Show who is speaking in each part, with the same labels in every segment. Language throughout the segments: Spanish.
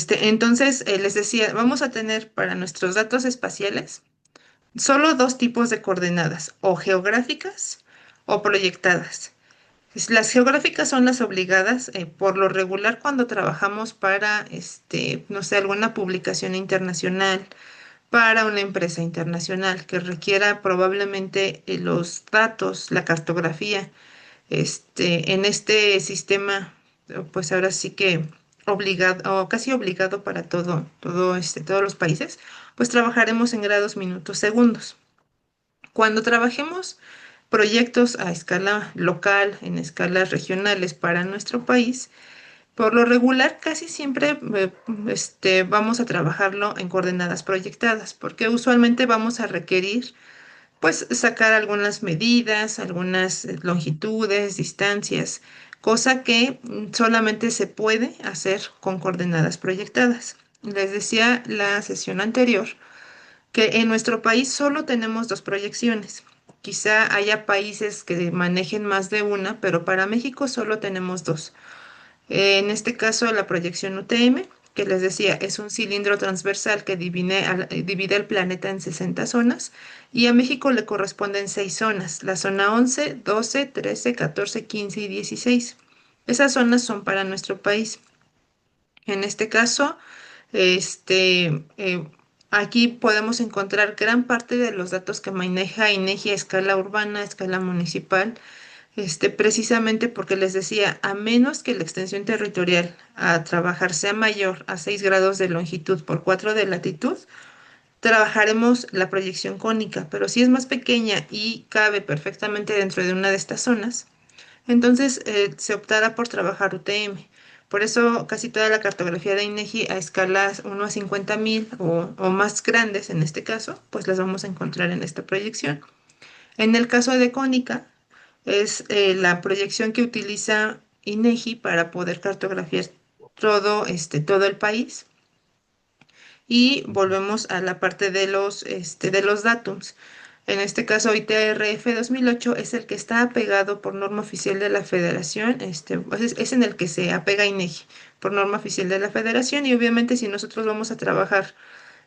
Speaker 1: Entonces, les decía, vamos a tener para nuestros datos espaciales solo dos tipos de coordenadas, o geográficas o proyectadas. Las geográficas son las obligadas, por lo regular cuando trabajamos para, no sé, alguna publicación internacional, para una empresa internacional que requiera probablemente los datos, la cartografía, en este sistema, pues ahora sí que obligado, o casi obligado para todos los países, pues trabajaremos en grados, minutos, segundos. Cuando trabajemos proyectos a escala local, en escalas regionales para nuestro país, por lo regular casi siempre vamos a trabajarlo en coordenadas proyectadas, porque usualmente vamos a requerir pues sacar algunas medidas, algunas longitudes, distancias, cosa que solamente se puede hacer con coordenadas proyectadas. Les decía la sesión anterior que en nuestro país solo tenemos dos proyecciones. Quizá haya países que manejen más de una, pero para México solo tenemos dos. En este caso, la proyección UTM, que les decía, es un cilindro transversal que divide el planeta en 60 zonas y a México le corresponden 6 zonas, la zona 11, 12, 13, 14, 15 y 16. Esas zonas son para nuestro país. En este caso, este, eh, aquí podemos encontrar gran parte de los datos que maneja INEGI a escala urbana, a escala municipal, precisamente porque les decía, a menos que la extensión territorial a trabajar sea mayor a 6 grados de longitud por 4 de latitud, trabajaremos la proyección cónica, pero si es más pequeña y cabe perfectamente dentro de una de estas zonas, entonces se optará por trabajar UTM. Por eso casi toda la cartografía de INEGI a escalas 1 a 50.000 o más grandes en este caso, pues las vamos a encontrar en esta proyección. En el caso de cónica, es la proyección que utiliza INEGI para poder cartografiar todo el país. Y volvemos a la parte de los datums. En este caso, ITRF 2008 es el que está apegado por norma oficial de la Federación, pues es en el que se apega INEGI por norma oficial de la Federación y obviamente si nosotros vamos a trabajar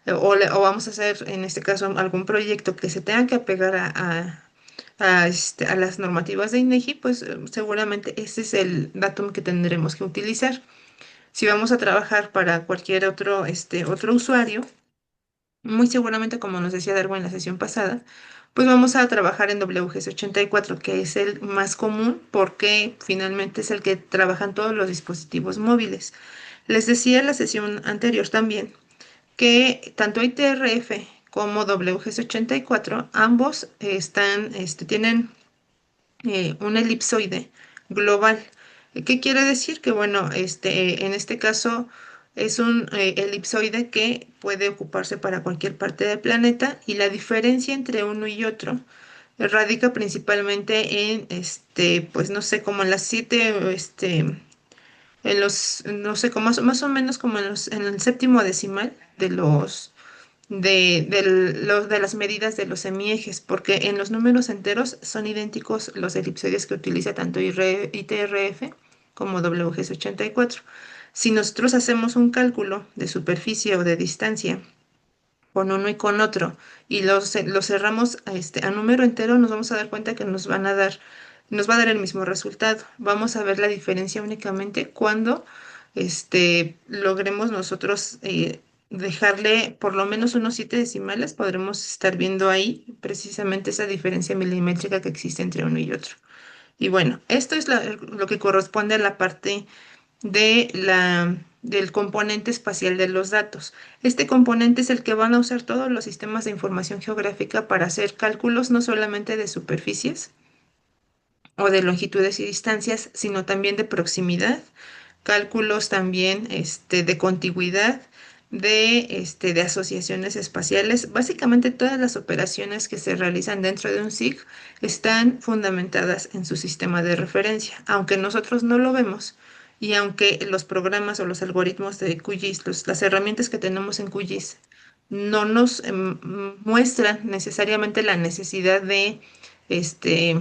Speaker 1: o vamos a hacer en este caso algún proyecto que se tenga que apegar a las normativas de INEGI, pues seguramente ese es el datum que tendremos que utilizar. Si vamos a trabajar para cualquier otro usuario, muy seguramente, como nos decía Darwin en la sesión pasada, pues vamos a trabajar en WGS84, que es el más común porque finalmente es el que trabajan todos los dispositivos móviles. Les decía en la sesión anterior también que tanto ITRF como WGS84, ambos tienen un elipsoide global. ¿Qué quiere decir? Que bueno, en este caso es un elipsoide que puede ocuparse para cualquier parte del planeta y la diferencia entre uno y otro radica principalmente en, pues no sé, como en las siete, no sé, como más o menos como en el séptimo decimal de las medidas de los semiejes, porque en los números enteros son idénticos los elipsoides que utiliza tanto ITRF como WGS84. Si nosotros hacemos un cálculo de superficie o de distancia con uno y con otro y los cerramos a número entero, nos vamos a dar cuenta que nos va a dar el mismo resultado. Vamos a ver la diferencia únicamente cuando logremos nosotros dejarle por lo menos unos 7 decimales, podremos estar viendo ahí precisamente esa diferencia milimétrica que existe entre uno y otro. Y bueno, esto es lo que corresponde a la parte del componente espacial de los datos. Este componente es el que van a usar todos los sistemas de información geográfica para hacer cálculos no solamente de superficies o de longitudes y distancias, sino también de proximidad, cálculos también de contigüidad, de asociaciones espaciales. Básicamente todas las operaciones que se realizan dentro de un SIG están fundamentadas en su sistema de referencia, aunque nosotros no lo vemos. Y aunque los programas o los algoritmos de QGIS, las herramientas que tenemos en QGIS, no nos muestran necesariamente la necesidad de, este,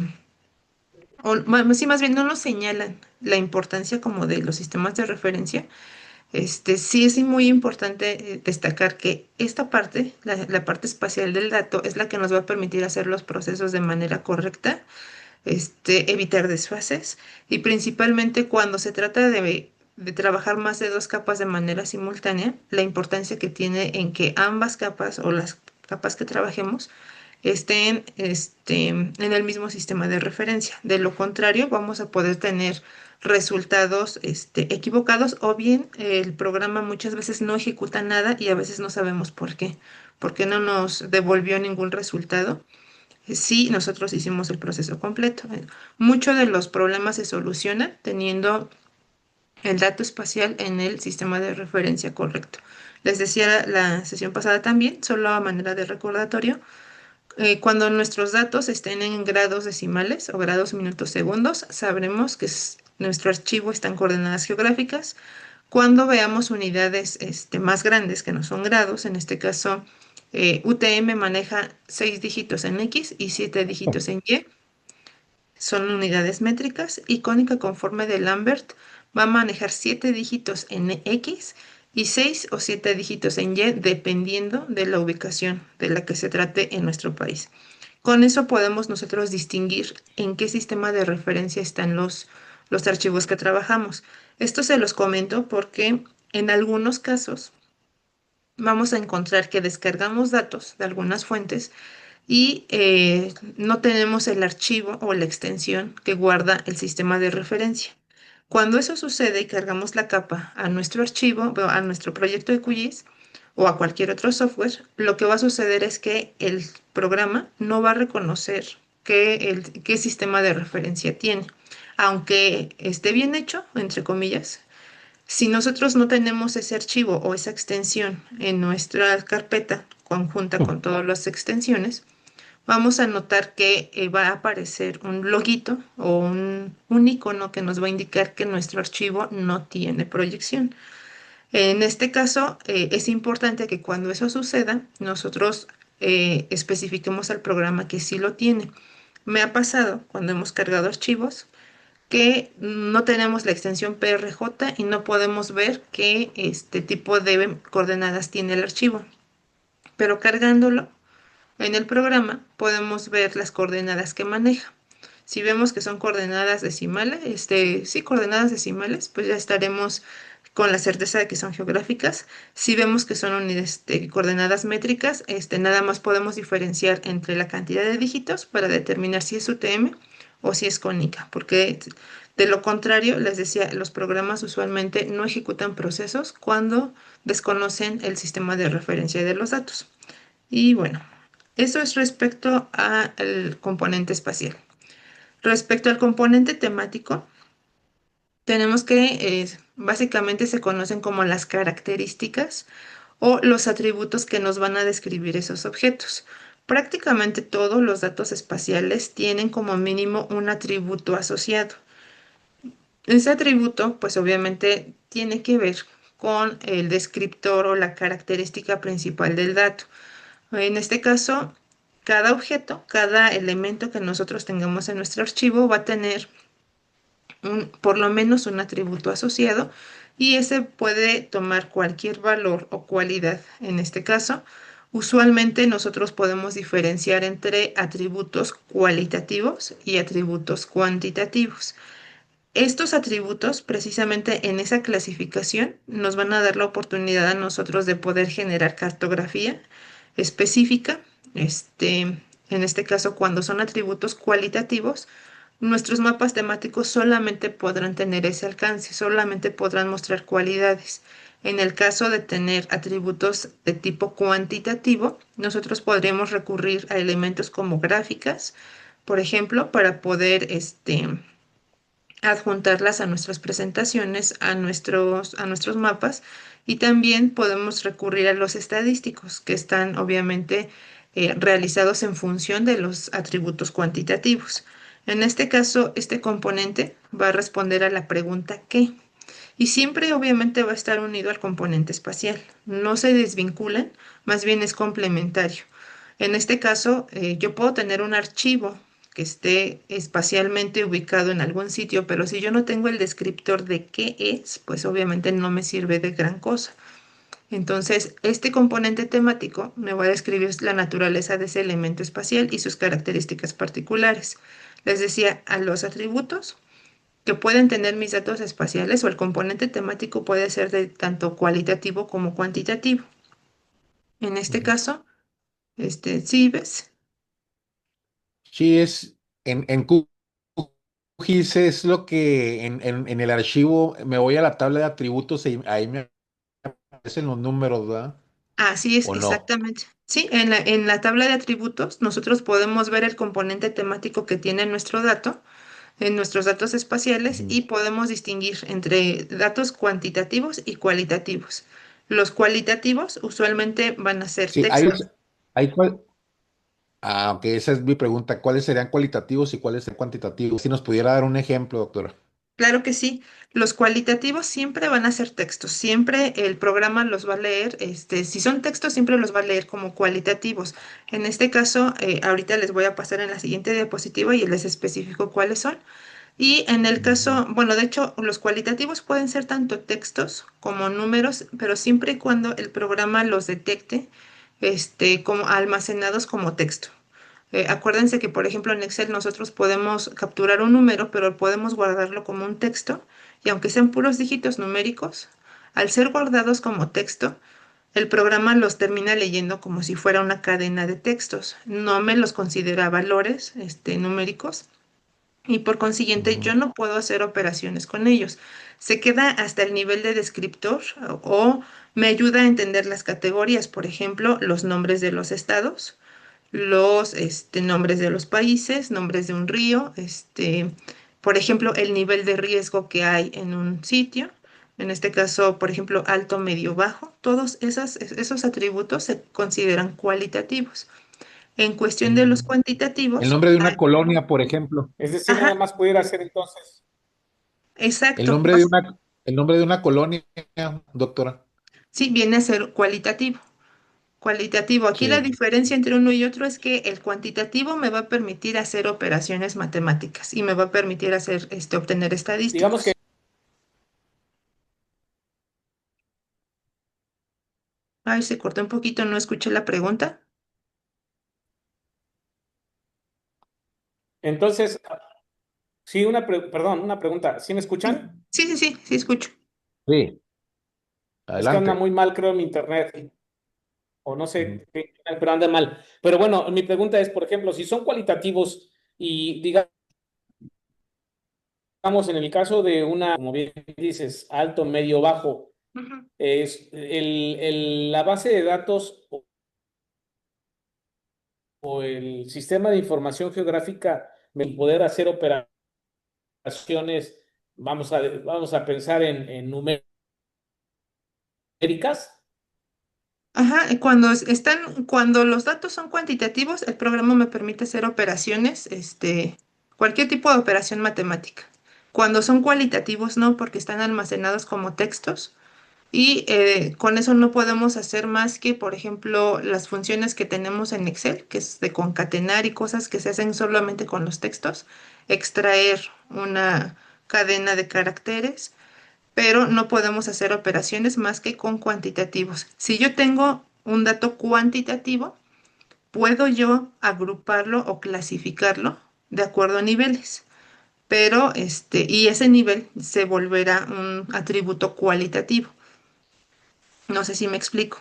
Speaker 1: sí, más bien no nos señalan la importancia como de los sistemas de referencia, Sí es muy importante destacar que esta parte, la parte espacial del dato, es la que nos va a permitir hacer los procesos de manera correcta, evitar desfases y principalmente cuando se trata de trabajar más de dos capas de manera simultánea, la importancia que tiene en que ambas capas o las capas que trabajemos estén en el mismo sistema de referencia. De lo contrario, vamos a poder tener resultados equivocados o bien el programa muchas veces no ejecuta nada y a veces no sabemos por qué no nos devolvió ningún resultado si nosotros hicimos el proceso completo. Muchos de los problemas se solucionan teniendo el dato espacial en el sistema de referencia correcto. Les decía la sesión pasada también, solo a manera de recordatorio, cuando nuestros datos estén en grados decimales o grados minutos segundos, sabremos que nuestro archivo está en coordenadas geográficas. Cuando veamos unidades más grandes que no son grados, en este caso UTM maneja 6 dígitos en X y 7 dígitos en Y, son unidades métricas, y cónica conforme de Lambert va a manejar 7 dígitos en X y 6 o 7 dígitos en Y, dependiendo de la ubicación de la que se trate en nuestro país. Con eso podemos nosotros distinguir en qué sistema de referencia están los archivos que trabajamos. Esto se los comento porque en algunos casos vamos a encontrar que descargamos datos de algunas fuentes y no tenemos el archivo o la extensión que guarda el sistema de referencia. Cuando eso sucede y cargamos la capa a nuestro archivo, a nuestro proyecto de QGIS o a cualquier otro software, lo que va a suceder es que el programa no va a reconocer qué sistema de referencia tiene. Aunque esté bien hecho, entre comillas, si nosotros no tenemos ese archivo o esa extensión en nuestra carpeta conjunta con todas las extensiones, vamos a notar que va a aparecer un loguito o un icono que nos va a indicar que nuestro archivo no tiene proyección. En este caso, es importante que cuando eso suceda, nosotros especifiquemos al programa que sí lo tiene. Me ha pasado cuando hemos cargado archivos que no tenemos la extensión PRJ y no podemos ver qué este tipo de coordenadas tiene el archivo, pero cargándolo en el programa podemos ver las coordenadas que maneja. Si vemos que son coordenadas decimales, sí, coordenadas decimales, pues ya estaremos con la certeza de que son geográficas. Si vemos que son coordenadas métricas, nada más podemos diferenciar entre la cantidad de dígitos para determinar si es UTM o si es cónica, porque de lo contrario, les decía, los programas usualmente no ejecutan procesos cuando desconocen el sistema de referencia de los datos. Y bueno, eso es respecto al componente espacial. Respecto al componente temático, tenemos que básicamente se conocen como las características o los atributos que nos van a describir esos objetos. Prácticamente todos los datos espaciales tienen como mínimo un atributo asociado. Ese atributo, pues obviamente tiene que ver con el descriptor o la característica principal del dato. En este caso, cada objeto, cada elemento que nosotros tengamos en nuestro archivo va a tener por lo menos un atributo asociado, y ese puede tomar cualquier valor o cualidad. En este caso, usualmente nosotros podemos diferenciar entre atributos cualitativos y atributos cuantitativos. Estos atributos, precisamente en esa clasificación, nos van a dar la oportunidad a nosotros de poder generar cartografía específica. En este caso, cuando son atributos cualitativos, nuestros mapas temáticos solamente podrán tener ese alcance, solamente podrán mostrar cualidades. En el caso de tener atributos de tipo cuantitativo, nosotros podríamos recurrir a elementos como gráficas, por ejemplo, para poder adjuntarlas a nuestras presentaciones, a nuestros mapas, y también podemos recurrir a los estadísticos, que están obviamente realizados en función de los atributos cuantitativos. En este caso, este componente va a responder a la pregunta ¿qué? Y siempre obviamente va a estar unido al componente espacial. No se desvinculan, más bien es complementario. En este caso, yo puedo tener un archivo que esté espacialmente ubicado en algún sitio, pero si yo no tengo el descriptor de qué es, pues obviamente no me sirve de gran cosa. Entonces, este componente temático me va a describir la naturaleza de ese elemento espacial y sus características particulares. Les decía, a los atributos que pueden tener mis datos espaciales o el componente temático puede ser de tanto cualitativo como cuantitativo. En este
Speaker 2: Ujú.
Speaker 1: caso, sí, ¿ves?
Speaker 2: Sí, en QGIS es lo que en el archivo me voy a la tabla de atributos y ahí me aparecen los números, ¿verdad?
Speaker 1: Así es,
Speaker 2: ¿O no?
Speaker 1: exactamente. Sí, en la tabla de atributos nosotros podemos ver el componente temático que tiene nuestro dato en nuestros datos espaciales
Speaker 2: Ujú.
Speaker 1: y podemos distinguir entre datos cuantitativos y cualitativos. Los cualitativos usualmente van a ser
Speaker 2: Sí, hay,
Speaker 1: textos.
Speaker 2: hay cual- ok, esa es mi pregunta. ¿Cuáles serían cualitativos y cuáles serían cuantitativos? Si nos pudiera dar un ejemplo, doctora.
Speaker 1: Claro que sí, los cualitativos siempre van a ser textos, siempre el programa los va a leer, si son textos siempre los va a leer como cualitativos. En este caso, ahorita les voy a pasar en la siguiente diapositiva y les especifico cuáles son. Y en el
Speaker 2: Ujú.
Speaker 1: caso, bueno, de hecho, los cualitativos pueden ser tanto textos como números, pero siempre y cuando el programa los detecte, como almacenados como texto. Acuérdense que, por ejemplo, en Excel nosotros podemos capturar un número, pero podemos guardarlo como un texto, y aunque sean puros dígitos numéricos, al ser guardados como texto, el programa los termina leyendo como si fuera una cadena de textos. No me los considera valores, numéricos y por consiguiente yo
Speaker 2: Ujú.
Speaker 1: no puedo hacer operaciones con ellos. Se queda hasta el nivel de descriptor o me ayuda a entender las categorías, por ejemplo, los nombres de los estados, los nombres de los países, nombres de un río, por ejemplo, el nivel de riesgo que hay en un sitio. En este caso, por ejemplo, alto, medio, bajo, todos esos atributos se consideran cualitativos. En cuestión de los
Speaker 2: Mm. El
Speaker 1: cuantitativos,
Speaker 2: nombre de una colonia, por ejemplo.
Speaker 3: Es decir,
Speaker 1: ajá,
Speaker 3: nada más pudiera ser entonces.
Speaker 2: El
Speaker 1: exacto.
Speaker 2: nombre de el nombre de una colonia, doctora.
Speaker 1: Sí, viene a ser cualitativo. Cualitativo. Aquí la
Speaker 2: Sí.
Speaker 1: diferencia entre uno y otro es que el cuantitativo me va a permitir hacer operaciones matemáticas y me va a permitir hacer, obtener
Speaker 3: Digamos que
Speaker 1: estadísticos. Ay, se cortó un poquito, no escuché la pregunta.
Speaker 3: entonces, sí, perdón, una pregunta. ¿Sí me
Speaker 1: Sí,
Speaker 3: escuchan?
Speaker 1: sí, sí, sí, sí escucho.
Speaker 2: Sí,
Speaker 3: Es que anda
Speaker 2: adelante.
Speaker 3: muy mal, creo, mi internet. O no
Speaker 2: Ujú.
Speaker 3: sé, pero anda mal. Pero bueno, mi pregunta es, por ejemplo, si son cualitativos y digamos en el caso de una, como bien dices, alto, medio, bajo,
Speaker 1: Ujú.
Speaker 3: es la base de datos o el sistema de información geográfica, el poder hacer operaciones, vamos a pensar en numéricas.
Speaker 1: Ajá, cuando los datos son cuantitativos, el programa me permite hacer operaciones, cualquier tipo de operación matemática. Cuando son cualitativos, no, porque están almacenados como textos. Y con eso no podemos hacer más que, por ejemplo, las funciones que tenemos en Excel, que es de concatenar y cosas que se hacen solamente con los textos, extraer una cadena de caracteres, pero no podemos hacer operaciones más que con cuantitativos. Si yo tengo un dato cuantitativo, puedo yo agruparlo o clasificarlo de acuerdo a niveles, pero y ese nivel se volverá un atributo cualitativo. No sé si me explico.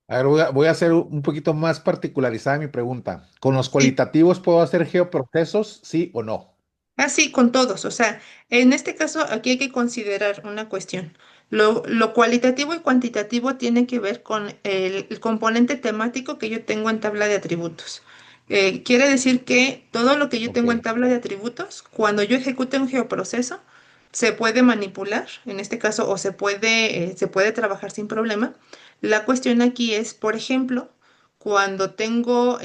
Speaker 2: A ver, voy a hacer un poquito más particularizada mi pregunta. ¿Con los
Speaker 1: Sí,
Speaker 2: cualitativos puedo hacer geoprocesos, sí o no?
Speaker 1: así con todos. O sea, en este caso aquí hay que considerar una cuestión. Lo cualitativo y cuantitativo tiene que ver con el componente temático que yo tengo en tabla de atributos. Quiere decir que todo lo que yo
Speaker 2: Ok.
Speaker 1: tengo en tabla de atributos, cuando yo ejecute un geoproceso, se puede manipular, en este caso, o se puede trabajar sin problema. La cuestión aquí es, por ejemplo, cuando tengo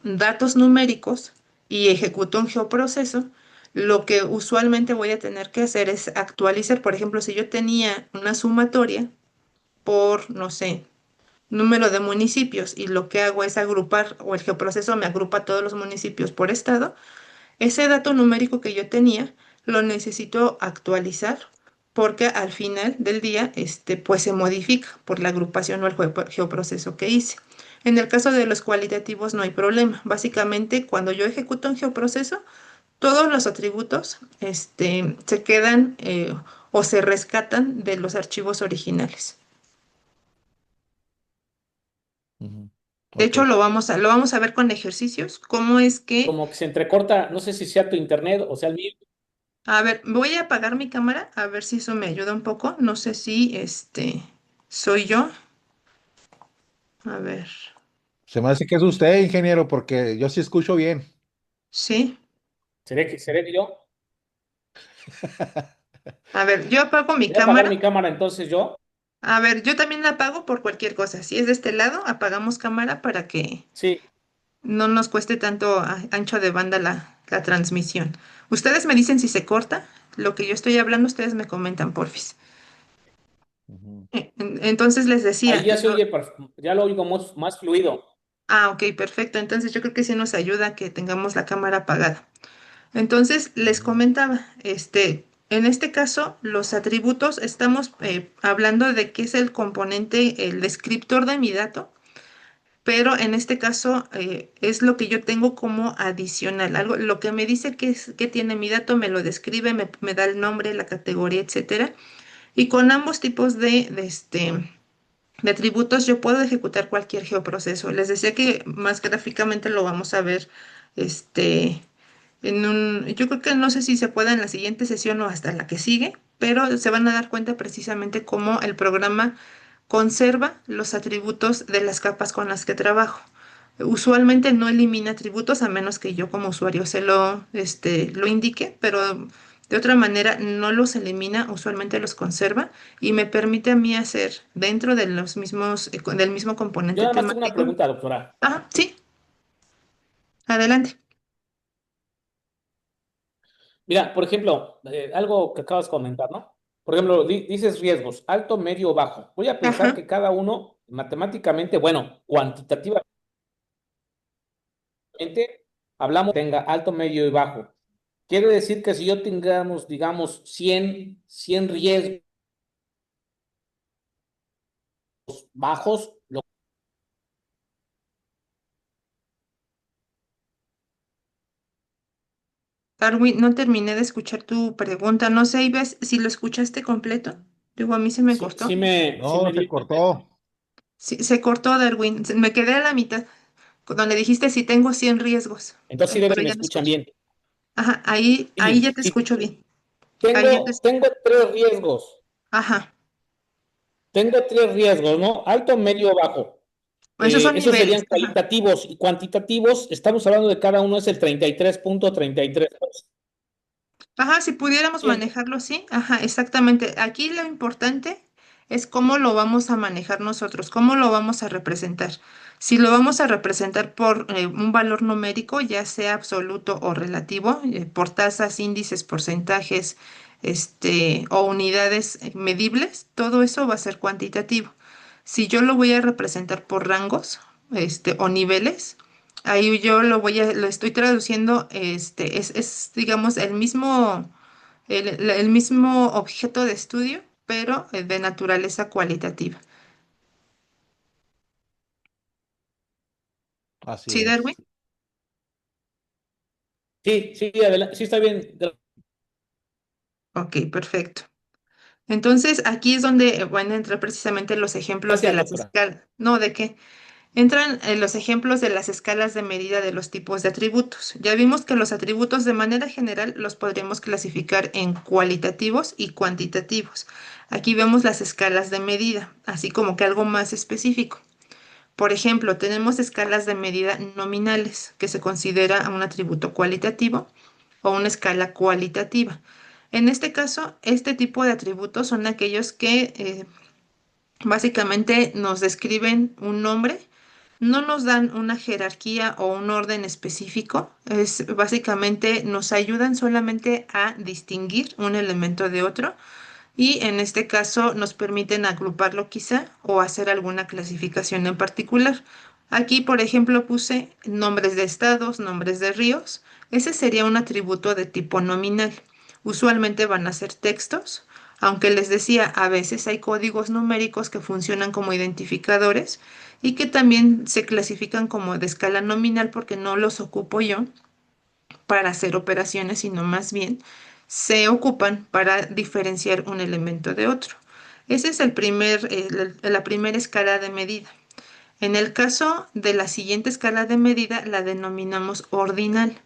Speaker 1: datos numéricos y ejecuto un geoproceso, lo que usualmente voy a tener que hacer es actualizar, por ejemplo, si yo tenía una sumatoria por, no sé, número de municipios y lo que hago es agrupar, o el geoproceso me agrupa todos los municipios por estado, ese dato numérico que yo tenía lo necesito actualizar porque al final del día pues se modifica por la agrupación o el geoproceso que hice. En el caso de los cualitativos no hay problema. Básicamente, cuando yo ejecuto un geoproceso, todos los atributos se quedan o se rescatan de los archivos originales.
Speaker 2: Ujú.
Speaker 1: De
Speaker 2: Ok.
Speaker 1: hecho, lo vamos a ver con ejercicios. ¿Cómo es que?
Speaker 3: Como que se entrecorta, no sé si sea tu internet o sea el mío.
Speaker 1: A ver, voy a apagar mi cámara a ver si eso me ayuda un poco. No sé si soy yo. A ver,
Speaker 2: Se me hace que es usted, ingeniero, porque yo sí escucho bien.
Speaker 1: sí.
Speaker 3: ¿Seré yo?
Speaker 1: A ver, yo apago mi
Speaker 3: Voy a apagar
Speaker 1: cámara.
Speaker 3: mi cámara entonces yo.
Speaker 1: A ver, yo también la apago por cualquier cosa. Si es de este lado, apagamos cámara para que
Speaker 3: Sí.
Speaker 1: no nos cueste tanto ancho de banda la transmisión. Ustedes me dicen si se corta. Lo que yo estoy hablando, ustedes me comentan, porfis.
Speaker 2: Ujú.
Speaker 1: Entonces les
Speaker 3: Ahí
Speaker 1: decía,
Speaker 3: ya se oye, ya lo oigo más fluido.
Speaker 1: ok, perfecto. Entonces yo creo que sí nos ayuda que tengamos la cámara apagada. Entonces les
Speaker 2: Ujú.
Speaker 1: comentaba, en este caso, los atributos, estamos hablando de qué es el componente, el descriptor de mi dato, pero en este caso es lo que yo tengo como adicional, algo, lo que me dice que tiene mi dato, me lo describe, me da el nombre, la categoría, etcétera. Y con ambos tipos de atributos yo puedo ejecutar cualquier geoproceso. Les decía que más gráficamente lo vamos a ver, este, yo creo que no sé si se pueda en la siguiente sesión o hasta la que sigue, pero se van a dar cuenta precisamente cómo el programa conserva los atributos de las capas con las que trabajo. Usualmente no elimina atributos a menos que yo como usuario lo indique, pero de otra manera no los elimina, usualmente los conserva y me permite a mí hacer dentro de los mismos, del mismo
Speaker 3: Yo
Speaker 1: componente
Speaker 3: nada más tengo una
Speaker 1: temático.
Speaker 3: pregunta, doctora.
Speaker 1: Ah, sí, adelante.
Speaker 3: Mira, por ejemplo, algo que acabas de comentar, ¿no? Por ejemplo, dices riesgos, alto, medio, bajo. Voy a pensar
Speaker 1: Ajá.
Speaker 3: que cada uno, matemáticamente, bueno, cuantitativamente, hablamos tenga alto, medio y bajo. Quiere decir que si yo tengamos, digamos, 100 riesgos bajos,
Speaker 1: Darwin, no terminé de escuchar tu pregunta. No sé, Ives, si lo escuchaste completo. Digo, a mí se me
Speaker 3: sí,
Speaker 1: cortó.
Speaker 3: sí
Speaker 2: No,
Speaker 3: me
Speaker 2: se
Speaker 3: di completo.
Speaker 2: cortó.
Speaker 1: Sí, se cortó, Darwin. Me quedé a la mitad, donde dijiste si tengo 100 riesgos,
Speaker 3: Entonces sí
Speaker 1: pero
Speaker 3: me
Speaker 1: ya no
Speaker 3: escuchan
Speaker 1: escucho.
Speaker 3: bien.
Speaker 1: Ajá, ahí ya
Speaker 3: Sí,
Speaker 1: te
Speaker 3: sí,
Speaker 1: escucho bien. Ahí ya te
Speaker 3: tengo,
Speaker 1: escucho.
Speaker 3: tengo tres riesgos.
Speaker 1: Ajá,
Speaker 3: Tengo tres riesgos, ¿no? Alto, medio, bajo.
Speaker 1: esos son
Speaker 3: Esos
Speaker 1: niveles.
Speaker 3: serían
Speaker 1: Ajá.
Speaker 3: cualitativos y cuantitativos. Estamos hablando de cada uno es el 33.33.
Speaker 1: Ajá, si pudiéramos manejarlo así, ajá, exactamente. Aquí lo importante es cómo lo vamos a manejar nosotros, cómo lo vamos a representar. Si lo vamos a representar por un valor numérico, ya sea absoluto o relativo, por tasas, índices, porcentajes, o unidades medibles, todo eso va a ser cuantitativo. Si yo lo voy a representar por rangos, o niveles, ahí yo lo estoy traduciendo, es, digamos, el mismo objeto de estudio, pero de naturaleza cualitativa.
Speaker 2: Así
Speaker 1: ¿Sí, Darwin?
Speaker 2: es.
Speaker 3: Sí, sí, adelante, sí está bien.
Speaker 1: Ok, perfecto. Entonces, aquí es donde van a entrar precisamente los ejemplos de
Speaker 3: Gracias,
Speaker 1: las
Speaker 3: doctora.
Speaker 1: escalas. No, ¿de qué? Entran los ejemplos de las escalas de medida de los tipos de atributos. Ya vimos que los atributos de manera general los podríamos clasificar en cualitativos y cuantitativos. Aquí vemos las escalas de medida, así como que algo más específico. Por ejemplo, tenemos escalas de medida nominales, que se considera un atributo cualitativo o una escala cualitativa. En este caso, este tipo de atributos son aquellos que básicamente nos describen un nombre, no nos dan una jerarquía o un orden específico, básicamente nos ayudan solamente a distinguir un elemento de otro. y en este caso nos permiten agruparlo quizá o hacer alguna clasificación en particular. Aquí, por ejemplo, puse nombres de estados, nombres de ríos. Ese sería un atributo de tipo nominal. Usualmente van a ser textos, aunque les decía, a veces hay códigos numéricos que funcionan como identificadores y que también se clasifican como de escala nominal porque no los ocupo yo para hacer operaciones, sino más bien se ocupan para diferenciar un elemento de otro. Esa es la primera escala de medida. En el caso de la siguiente escala de medida, la denominamos ordinal.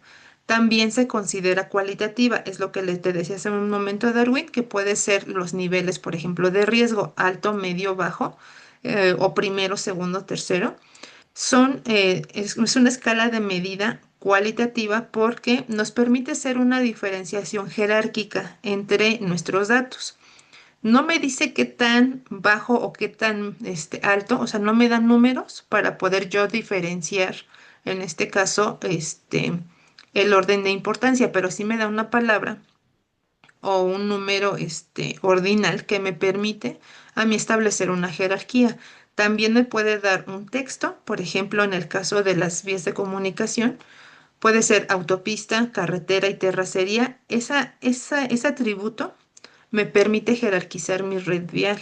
Speaker 1: También se considera cualitativa, es lo que te decía hace un momento, Darwin, que puede ser los niveles, por ejemplo, de riesgo alto, medio, bajo, o primero, segundo, tercero. Es una escala de medida cualitativa porque nos permite hacer una diferenciación jerárquica entre nuestros datos. No me dice qué tan bajo o qué tan alto, o sea, no me dan números para poder yo diferenciar, en este caso, el orden de importancia, pero sí me da una palabra o un número ordinal que me permite a mí establecer una jerarquía. También me puede dar un texto, por ejemplo, en el caso de las vías de comunicación, puede ser autopista, carretera y terracería. Ese atributo me permite jerarquizar mi red vial.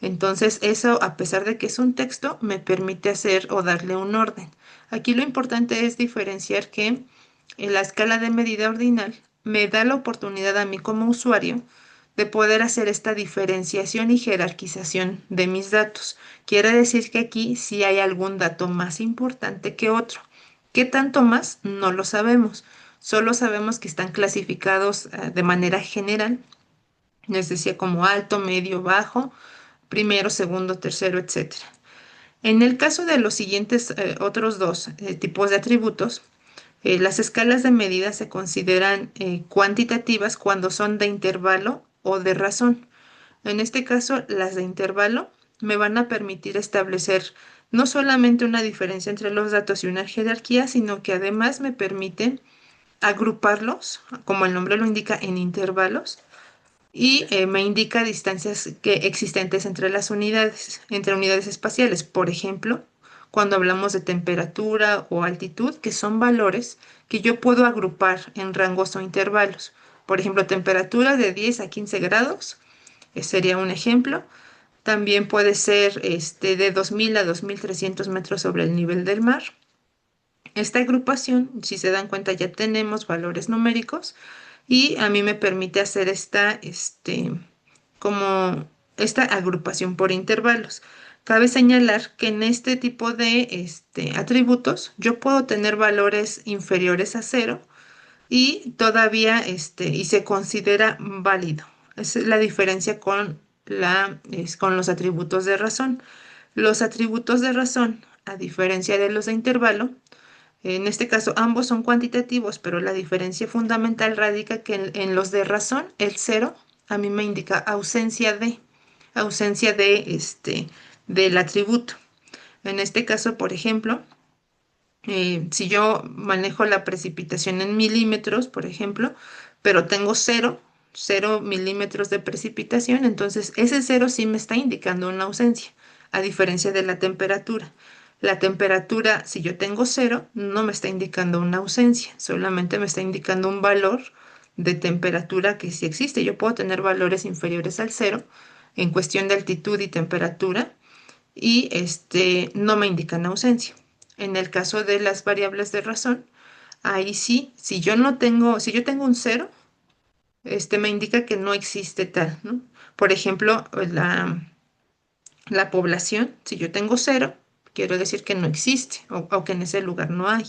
Speaker 1: Entonces, eso, a pesar de que es un texto, me permite hacer o darle un orden. Aquí lo importante es diferenciar que en la escala de medida ordinal me da la oportunidad a mí como usuario de poder hacer esta diferenciación y jerarquización de mis datos. Quiere decir que aquí sí hay algún dato más importante que otro. ¿Qué tanto más? No lo sabemos. Solo sabemos que están clasificados de manera general, les decía como alto, medio, bajo, primero, segundo, tercero, etcétera. En el caso de los siguientes otros dos tipos de atributos, las escalas de medida se consideran cuantitativas cuando son de intervalo o de razón. En este caso, las de intervalo me van a permitir establecer no solamente una diferencia entre los datos y una jerarquía, sino que además me permiten agruparlos, como el nombre lo indica, en intervalos y me indica distancias existentes entre las unidades, entre unidades espaciales. Por ejemplo, cuando hablamos de temperatura o altitud, que son valores que yo puedo agrupar en rangos o intervalos. Por ejemplo, temperatura de 10 a 15 grados, sería un ejemplo. También puede ser de 2000 a 2300 metros sobre el nivel del mar. Esta agrupación, si se dan cuenta, ya tenemos valores numéricos y a mí me permite hacer como esta agrupación por intervalos. Cabe señalar que en este tipo de atributos yo puedo tener valores inferiores a cero y todavía y se considera válido. Esa es la diferencia con los atributos de razón. Los atributos de razón, a diferencia de los de intervalo, en este caso, ambos son cuantitativos, pero la diferencia fundamental radica que en los de razón, el cero a mí me indica ausencia del atributo. En este caso, por ejemplo, si yo manejo la precipitación en milímetros, por ejemplo, pero tengo cero milímetros de precipitación, entonces ese cero sí me está indicando una ausencia, a diferencia de la temperatura. La temperatura, si yo tengo cero, no me está indicando una ausencia, solamente me está indicando un valor de temperatura que sí existe. Yo puedo tener valores inferiores al cero en cuestión de altitud y temperatura y no me indican ausencia. En el caso de las variables de razón, ahí sí, si yo tengo un cero, me indica que no existe tal, ¿no? Por ejemplo, la población, si yo tengo cero, quiero decir que no existe o que en ese lugar no hay.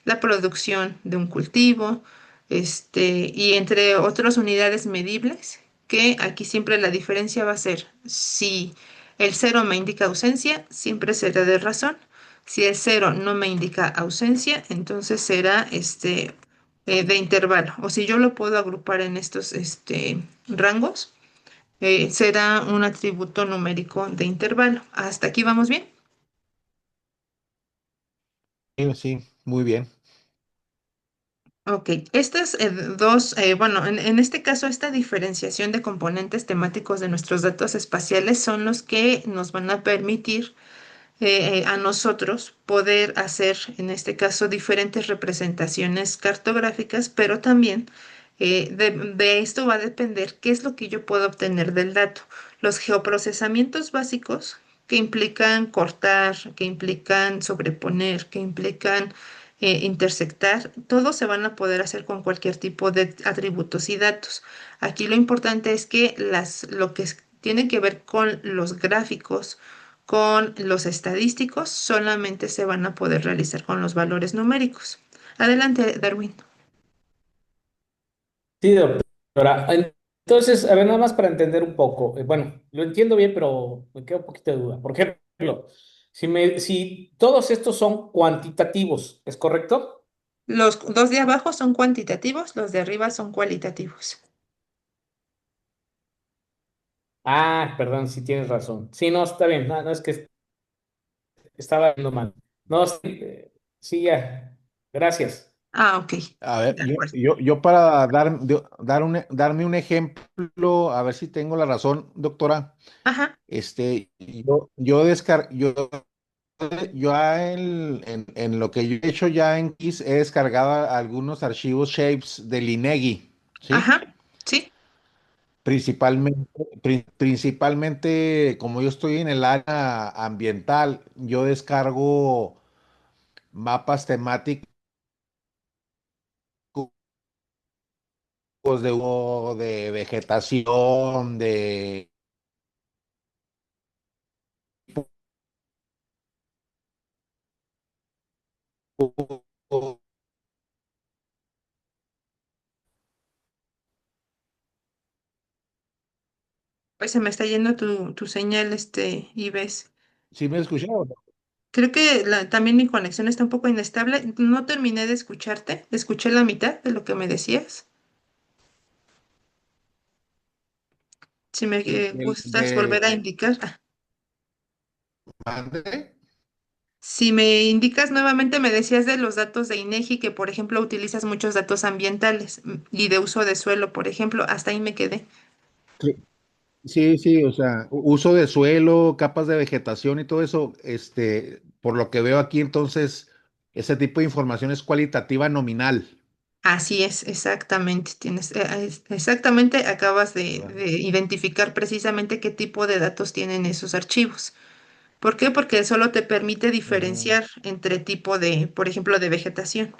Speaker 1: La producción de un cultivo, y entre otras unidades medibles, que aquí siempre la diferencia va a ser si el cero me indica ausencia, siempre será de razón. Si el cero no me indica ausencia, entonces será de intervalo. O si yo lo puedo agrupar en estos rangos, será un atributo numérico de intervalo. ¿Hasta aquí vamos bien?
Speaker 2: Sí, sí, muy bien.
Speaker 1: Ok, estas bueno, en este caso, esta diferenciación de componentes temáticos de nuestros datos espaciales son los que nos van a permitir a nosotros poder hacer, en este caso, diferentes representaciones cartográficas, pero también de esto va a depender qué es lo que yo puedo obtener del dato. Los geoprocesamientos básicos que implican cortar, que implican sobreponer, que implican intersectar, todos se van a poder hacer con cualquier tipo de atributos y datos. Aquí lo importante es que lo que tiene que ver con los gráficos, con los estadísticos, solamente se van a poder realizar con los valores numéricos. Adelante, Darwin.
Speaker 3: Sí, doctora. Entonces, a ver, nada más para entender un poco. Bueno, lo entiendo bien, pero me queda un poquito de duda. Por ejemplo, si todos estos son cuantitativos, ¿es correcto?
Speaker 1: Los dos de abajo son cuantitativos, los de arriba son cualitativos.
Speaker 3: Ah, perdón, sí tienes razón. Sí, no, está bien. No, no es que estaba viendo mal. No, sí, sí, ya. Gracias.
Speaker 1: Ah, ok.
Speaker 2: A ver,
Speaker 1: De acuerdo.
Speaker 2: yo para darme un ejemplo, a ver si tengo la razón, doctora.
Speaker 1: Ajá,
Speaker 2: Yo en lo que yo he hecho ya en Kiss he descargado algunos archivos shapes del INEGI, ¿sí?
Speaker 1: ajá, sí,
Speaker 2: Principalmente, como yo estoy en el área ambiental, yo descargo mapas temáticos de vegetación, de
Speaker 1: pues se me está yendo tu señal, y ves.
Speaker 2: ¿Sí me escucharon?
Speaker 1: Creo que también mi conexión está un poco inestable. No terminé de escucharte. Escuché la mitad de lo que me decías. Si me gustas volver a indicar.
Speaker 2: ¿Mande?
Speaker 1: Si me indicas nuevamente, me decías de los datos de INEGI, que por ejemplo utilizas muchos datos ambientales y de uso de suelo, por ejemplo, hasta ahí me quedé.
Speaker 2: Sí, sí, sí, o sea, uso de suelo, capas de vegetación y todo eso, por lo que veo aquí, entonces, ese tipo de información es cualitativa nominal.
Speaker 1: Así es, exactamente. Exactamente, acabas
Speaker 2: ¿Verdad?
Speaker 1: de identificar precisamente qué tipo de datos tienen esos archivos. ¿Por qué? Porque solo te permite
Speaker 2: Ujú,
Speaker 1: diferenciar entre tipo de, por ejemplo, de vegetación.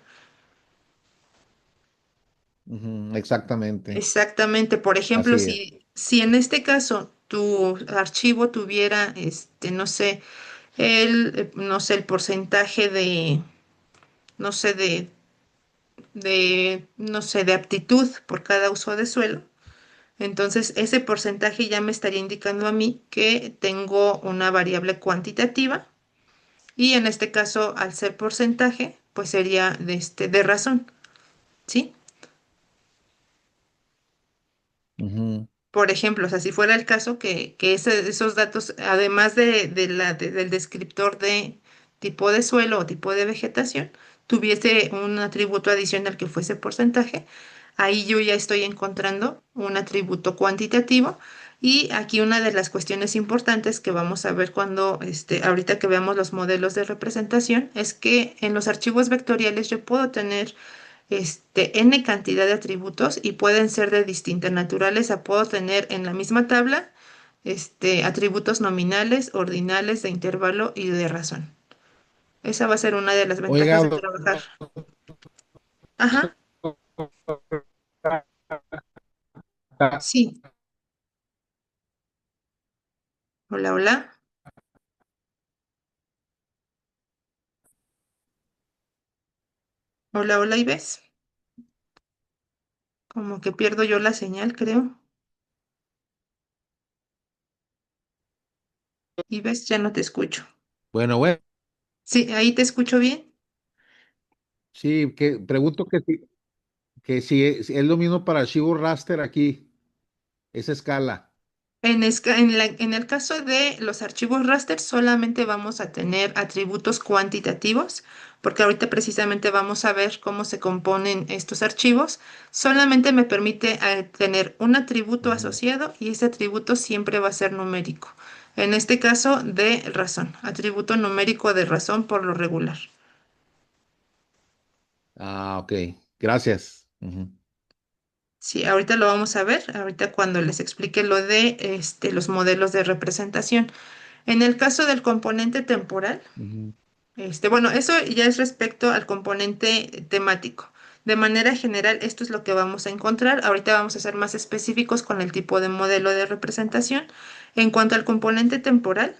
Speaker 2: ujú, exactamente,
Speaker 1: Exactamente. Por ejemplo,
Speaker 2: así es.
Speaker 1: si en este caso tu archivo tuviera, no sé, no sé, el porcentaje de, no sé, no sé, de aptitud por cada uso de suelo, entonces ese porcentaje ya me estaría indicando a mí que tengo una variable cuantitativa y en este caso, al ser porcentaje, pues sería de razón, ¿sí?
Speaker 2: Ujú,
Speaker 1: Por ejemplo, o sea, si fuera el caso que esos datos, además del descriptor de tipo de suelo o tipo de vegetación, tuviese un atributo adicional que fuese porcentaje, ahí yo ya estoy encontrando un atributo cuantitativo. Y aquí una de las cuestiones importantes que vamos a ver ahorita que veamos los modelos de representación, es que en los archivos vectoriales yo puedo tener n cantidad de atributos y pueden ser de distinta naturaleza. Puedo tener en la misma tabla atributos nominales, ordinales, de intervalo y de razón. Esa va a ser una de las ventajas
Speaker 2: oiga,
Speaker 1: de trabajar. Ajá, sí. Hola, hola. Hola, hola, ¿y ves? Como que pierdo yo la señal, creo. ¿Y ves? Ya no te escucho.
Speaker 2: bueno,
Speaker 1: Sí, ahí te escucho bien.
Speaker 2: sí, pregunto que si es lo mismo para archivo raster aquí, esa escala.
Speaker 1: En el caso de los archivos raster, solamente vamos a tener atributos cuantitativos, porque ahorita precisamente vamos a ver cómo se componen estos archivos. Solamente me permite tener un atributo
Speaker 2: Ujú.
Speaker 1: asociado y ese atributo siempre va a ser numérico. En este caso, de razón, atributo numérico de razón por lo regular.
Speaker 2: Ah, ok. Gracias. Ujú,
Speaker 1: Sí, ahorita lo vamos a ver, ahorita cuando les explique lo de los modelos de representación. En el caso del componente temporal,
Speaker 2: ujú,
Speaker 1: bueno, eso ya es respecto al componente temático. De manera general, esto es lo que vamos a encontrar. Ahorita vamos a ser más específicos con el tipo de modelo de representación. En cuanto al componente temporal,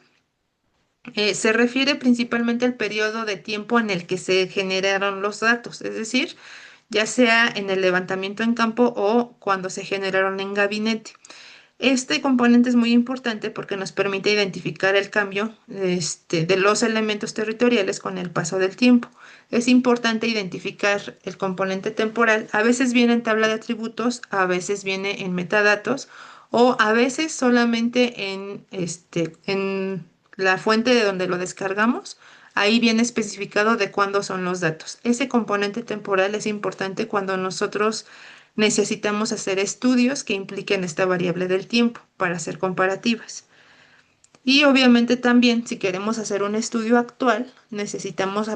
Speaker 1: se refiere principalmente al periodo de tiempo en el que se generaron los datos, es decir, ya sea en el levantamiento en campo o cuando se generaron en gabinete. Este componente es muy importante porque nos permite identificar el cambio de los elementos territoriales con el paso del tiempo. Es importante identificar el componente temporal. A veces viene en tabla de atributos, a veces viene en metadatos o a veces solamente en la fuente de donde lo descargamos. Ahí viene especificado de cuándo son los datos. Ese componente temporal es importante cuando nosotros necesitamos hacer estudios que impliquen esta variable del tiempo para hacer comparativas. Y obviamente también si queremos hacer un estudio actual, necesitamos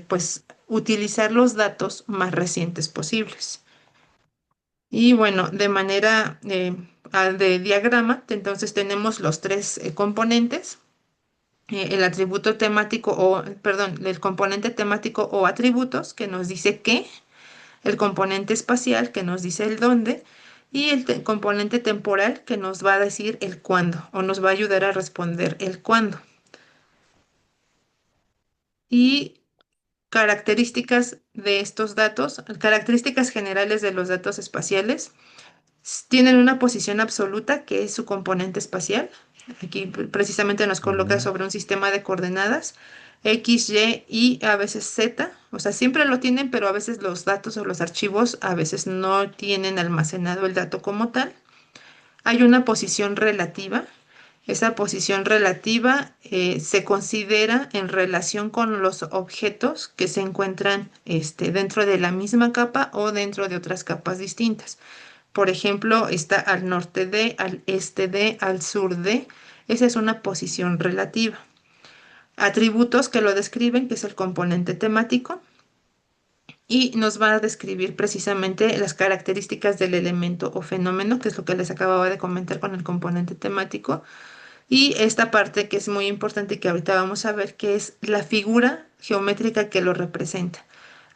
Speaker 1: pues utilizar los datos más recientes posibles. Y bueno, de manera de diagrama, entonces tenemos los tres componentes, el atributo temático o, perdón, el componente temático o atributos que nos dice qué, el componente espacial que nos dice el dónde y el componente temporal que nos va a decir el cuándo o nos va a ayudar a responder el cuándo. Y características de estos datos, características generales de los datos espaciales, tienen una posición absoluta que es su componente espacial. Aquí precisamente nos coloca
Speaker 2: ujú.
Speaker 1: sobre un sistema de coordenadas X, Y a veces Z. O sea, siempre lo tienen, pero a veces los datos o los archivos a veces no tienen almacenado el dato como tal. Hay una posición relativa. Esa posición relativa se considera en relación con los objetos que se encuentran dentro de la misma capa o dentro de otras capas distintas. Por ejemplo, está al norte de, al este de, al sur de. Esa es una posición relativa. Atributos que lo describen, que es el componente temático, y nos va a describir precisamente las características del elemento o fenómeno, que es lo que les acababa de comentar con el componente temático. Y esta parte que es muy importante y que ahorita vamos a ver, que es la figura geométrica que lo representa.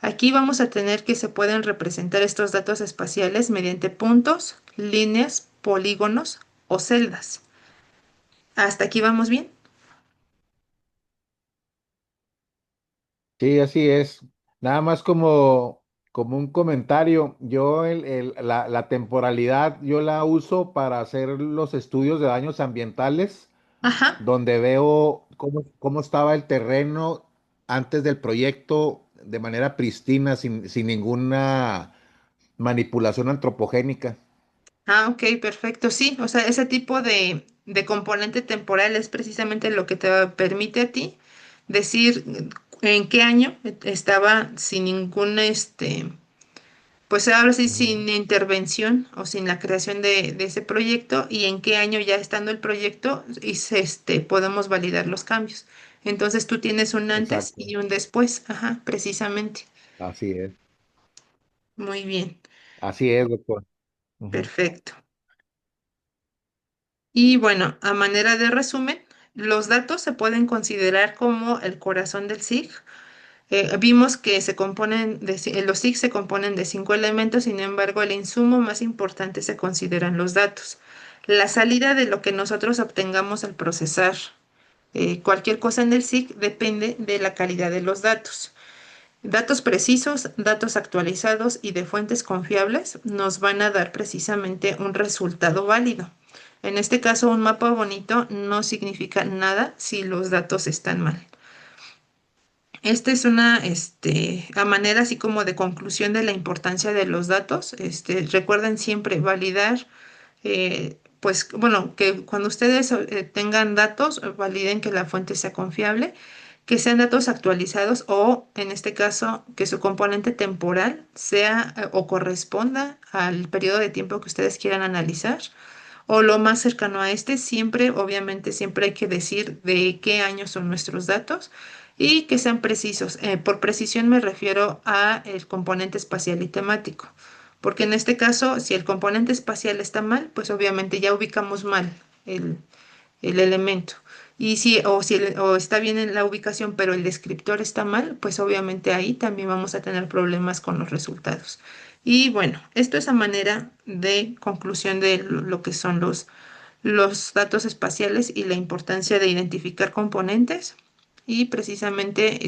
Speaker 1: Aquí vamos a tener que se pueden representar estos datos espaciales mediante puntos, líneas, polígonos o celdas. ¿Hasta aquí vamos bien?
Speaker 2: Sí, así es. Nada más como un comentario, yo la temporalidad yo la uso para hacer los estudios de daños ambientales,
Speaker 1: Ajá.
Speaker 2: donde veo cómo estaba el terreno antes del proyecto de manera pristina, sin ninguna manipulación antropogénica.
Speaker 1: Ah, ok, perfecto. Sí, o sea, ese tipo de componente temporal es precisamente lo que te permite a ti decir en qué año estaba sin ningún, pues ahora sí,
Speaker 2: Ujú.
Speaker 1: sin intervención o sin la creación de ese proyecto y en qué año ya estando el proyecto podemos validar los cambios. Entonces tú tienes un antes
Speaker 2: Exacto,
Speaker 1: y un después. Ajá, precisamente.
Speaker 2: así es.
Speaker 1: Muy bien,
Speaker 2: Así es, doctor. Ujú.
Speaker 1: perfecto. Y bueno, a manera de resumen, los datos se pueden considerar como el corazón del SIG. Vimos que los SIG se componen de 5 elementos, sin embargo, el insumo más importante se consideran los datos. La salida de lo que nosotros obtengamos al procesar cualquier cosa en el SIG depende de la calidad de los datos. Datos precisos, datos actualizados y de fuentes confiables nos van a dar precisamente un resultado válido. En este caso, un mapa bonito no significa nada si los datos están mal. Esta es a manera así como de conclusión de la importancia de los datos. Recuerden siempre validar pues bueno, que cuando ustedes tengan datos, validen que la fuente sea confiable, que sean datos actualizados o, en este caso, que su componente temporal sea o corresponda al periodo de tiempo que ustedes quieran analizar o lo más cercano a este. Siempre, obviamente, siempre hay que decir de qué año son nuestros datos y que sean precisos. Por precisión me refiero a el componente espacial y temático, porque en este caso, si el componente espacial está mal, pues obviamente ya ubicamos mal el, el elemento. Y si está bien en la ubicación, pero el descriptor está mal, pues obviamente ahí también vamos a tener problemas con los resultados. Y bueno, esto es a manera de conclusión de lo que son los datos espaciales y la importancia de identificar componentes y precisamente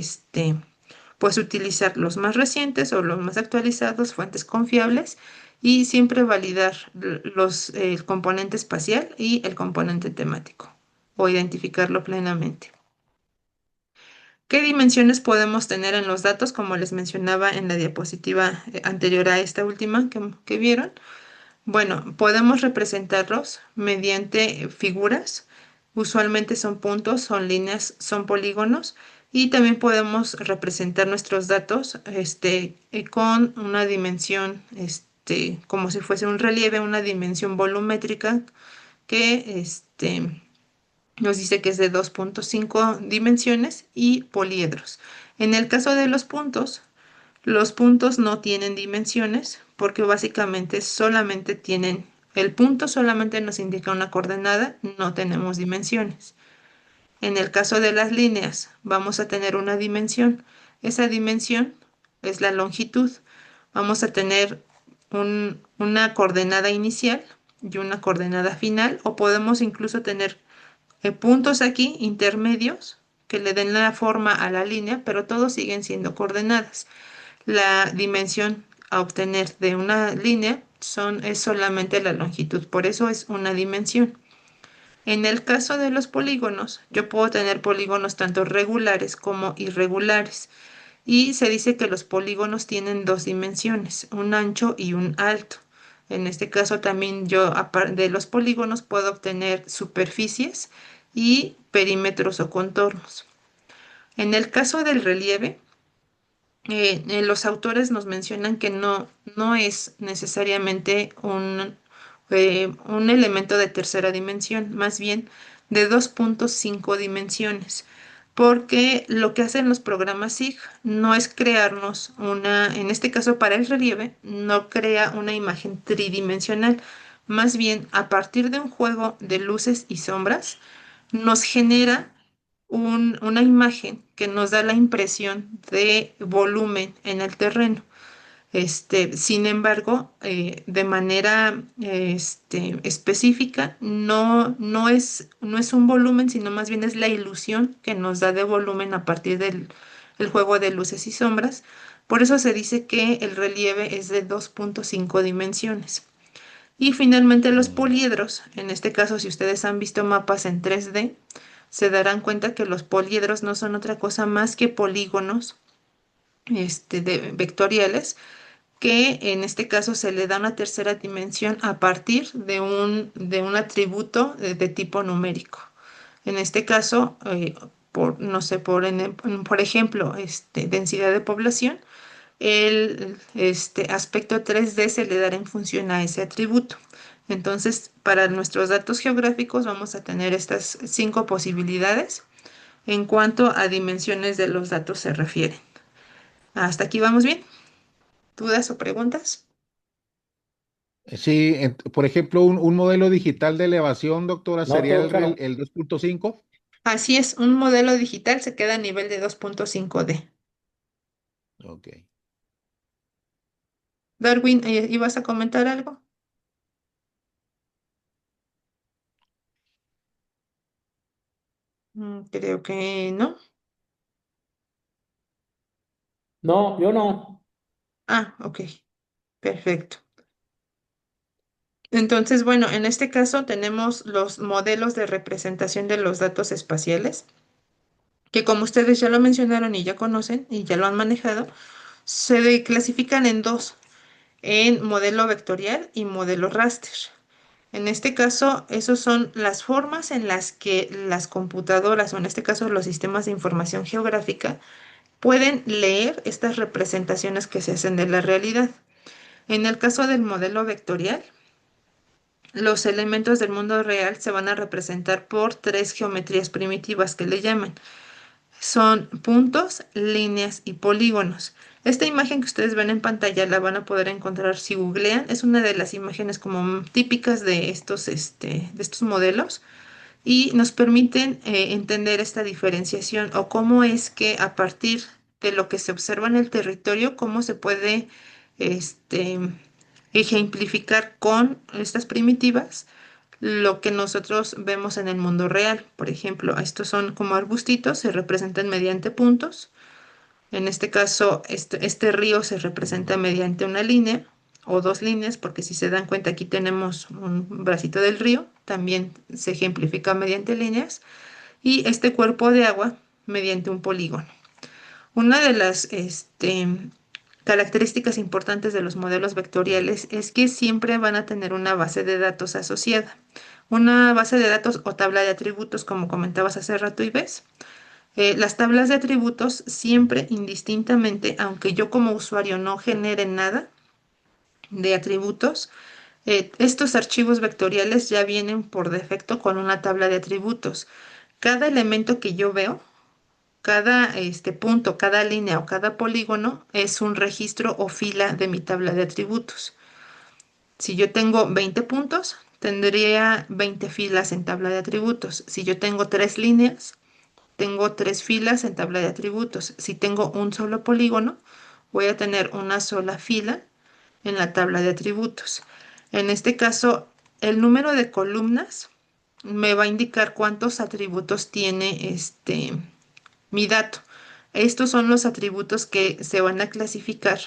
Speaker 1: pues utilizar los más recientes o los más actualizados, fuentes confiables y siempre validar el componente espacial y el componente temático o identificarlo plenamente. ¿Qué dimensiones podemos tener en los datos? Como les mencionaba en la diapositiva anterior a esta última que vieron. Bueno, podemos representarlos mediante figuras. Usualmente son puntos, son líneas, son polígonos. Y también podemos representar nuestros datos con una dimensión, como si fuese un relieve, una dimensión volumétrica que nos dice que es de 2,5 dimensiones y poliedros. En el caso de los puntos no tienen dimensiones porque básicamente solamente tienen, el punto solamente nos indica una coordenada, no tenemos dimensiones. En el caso de las líneas, vamos a tener una dimensión. Esa dimensión es la longitud. Vamos a tener una coordenada inicial y una coordenada final, o podemos incluso tener puntos aquí intermedios que le den la forma a la línea, pero todos siguen siendo coordenadas. La dimensión a obtener de una línea es solamente la longitud, por eso es una dimensión. En el caso de los polígonos, yo puedo tener polígonos tanto regulares como irregulares. Y se dice que los polígonos tienen dos dimensiones, un ancho y un alto. En este caso también yo, aparte de los polígonos, puedo obtener superficies y perímetros o contornos. En el caso del relieve, los autores nos mencionan que no es necesariamente un elemento de tercera dimensión, más bien de 2,5 dimensiones, porque lo que hacen los programas SIG no es crearnos en este caso para el relieve, no crea una imagen tridimensional, más bien a partir de un juego de luces y sombras, nos genera una imagen que nos da la impresión de volumen en el terreno. Sin embargo, de manera específica, no es un volumen, sino más bien es la ilusión que nos da de volumen a partir del el juego de luces y sombras. Por eso se dice que el relieve es de 2,5 dimensiones. Y finalmente los
Speaker 2: Mm.
Speaker 1: poliedros, en este caso si ustedes han visto mapas en 3D, se darán cuenta que los poliedros no son otra cosa más que polígonos vectoriales que en este caso se le da una tercera dimensión a partir de un atributo de tipo numérico. En este caso, no sé, por ejemplo, densidad de población, el aspecto 3D se le dará en función a ese atributo. Entonces, para nuestros datos geográficos vamos a tener estas 5 posibilidades en cuanto a dimensiones de los datos se refieren. ¿Hasta aquí vamos bien? ¿Dudas o preguntas?
Speaker 2: Sí, por ejemplo, un modelo digital de elevación, doctora,
Speaker 3: No,
Speaker 2: sería
Speaker 3: todo claro.
Speaker 2: el 2,5.
Speaker 1: Así es, un modelo digital se queda a nivel de 2,5D.
Speaker 2: Ok.
Speaker 1: Darwin, ¿ibas a comentar algo? Creo que no.
Speaker 3: No, yo no.
Speaker 1: Ah, ok, perfecto. Entonces, bueno, en este caso tenemos los modelos de representación de los datos espaciales, que como ustedes ya lo mencionaron y ya conocen y ya lo han manejado, clasifican en dos, en modelo vectorial y modelo raster. En este caso, esas son las formas en las que las computadoras, o en este caso los sistemas de información geográfica, pueden leer estas representaciones que se hacen de la realidad. En el caso del modelo vectorial, los elementos del mundo real se van a representar por tres geometrías primitivas que le llaman. Son puntos, líneas y polígonos. Esta imagen que ustedes ven en pantalla la van a poder encontrar si googlean. Es una de las imágenes como típicas de estos modelos y nos permiten entender esta diferenciación o cómo es que a partir de lo que se observa en el territorio, cómo se puede este, ejemplificar con estas primitivas lo que nosotros vemos en el mundo real. Por ejemplo, estos son como arbustitos, se representan mediante puntos. En este caso, este río se representa mediante una línea o dos líneas, porque si se dan cuenta aquí tenemos un bracito del río, también se ejemplifica mediante líneas, y este cuerpo de agua mediante un polígono. Una de las características importantes de los modelos vectoriales es que siempre van a tener una base de datos asociada. Una base de datos o tabla de atributos, como comentabas hace rato y ves. Las tablas de atributos siempre indistintamente, aunque yo como usuario no genere nada de atributos, estos archivos vectoriales ya vienen por defecto con una tabla de atributos. Cada elemento que yo veo, cada punto, cada línea o cada polígono es un registro o fila de mi tabla de atributos. Si yo tengo 20 puntos, tendría 20 filas en tabla de atributos. Si yo tengo tres líneas, tengo tres filas en tabla de atributos. Si tengo un solo polígono, voy a tener una sola fila en la tabla de atributos. En este caso, el número de columnas me va a indicar cuántos atributos tiene mi dato. Estos son los atributos que se van a clasificar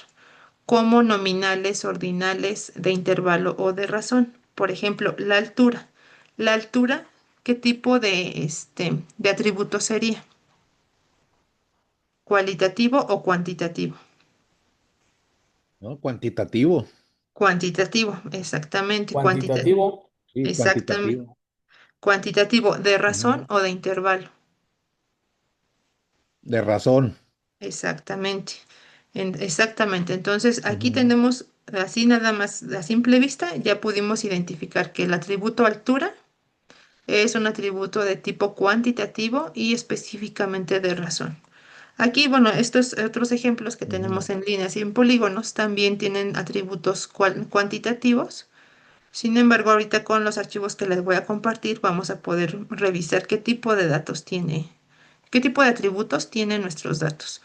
Speaker 1: como nominales, ordinales, de intervalo o de razón. Por ejemplo, la altura. La altura, ¿qué tipo de atributo sería? ¿Cualitativo o cuantitativo?
Speaker 2: ¿no? Cuantitativo.
Speaker 1: Cuantitativo, exactamente,
Speaker 3: Cuantitativo,
Speaker 2: Sí,
Speaker 1: exactamente.
Speaker 2: cuantitativo.
Speaker 1: Cuantitativo, ¿de razón
Speaker 2: Ujú.
Speaker 1: o de intervalo?
Speaker 2: De razón.
Speaker 1: Exactamente. Exactamente. Entonces, aquí
Speaker 2: Ujú.
Speaker 1: tenemos así nada más a simple vista, ya pudimos identificar que el atributo altura es un atributo de tipo cuantitativo y específicamente de razón. Aquí, bueno, estos otros ejemplos que
Speaker 2: Ujú.
Speaker 1: tenemos en líneas y en polígonos también tienen atributos cuantitativos. Sin embargo, ahorita con los archivos que les voy a compartir, vamos a poder revisar qué tipo de datos tiene, qué tipo de atributos tienen nuestros datos.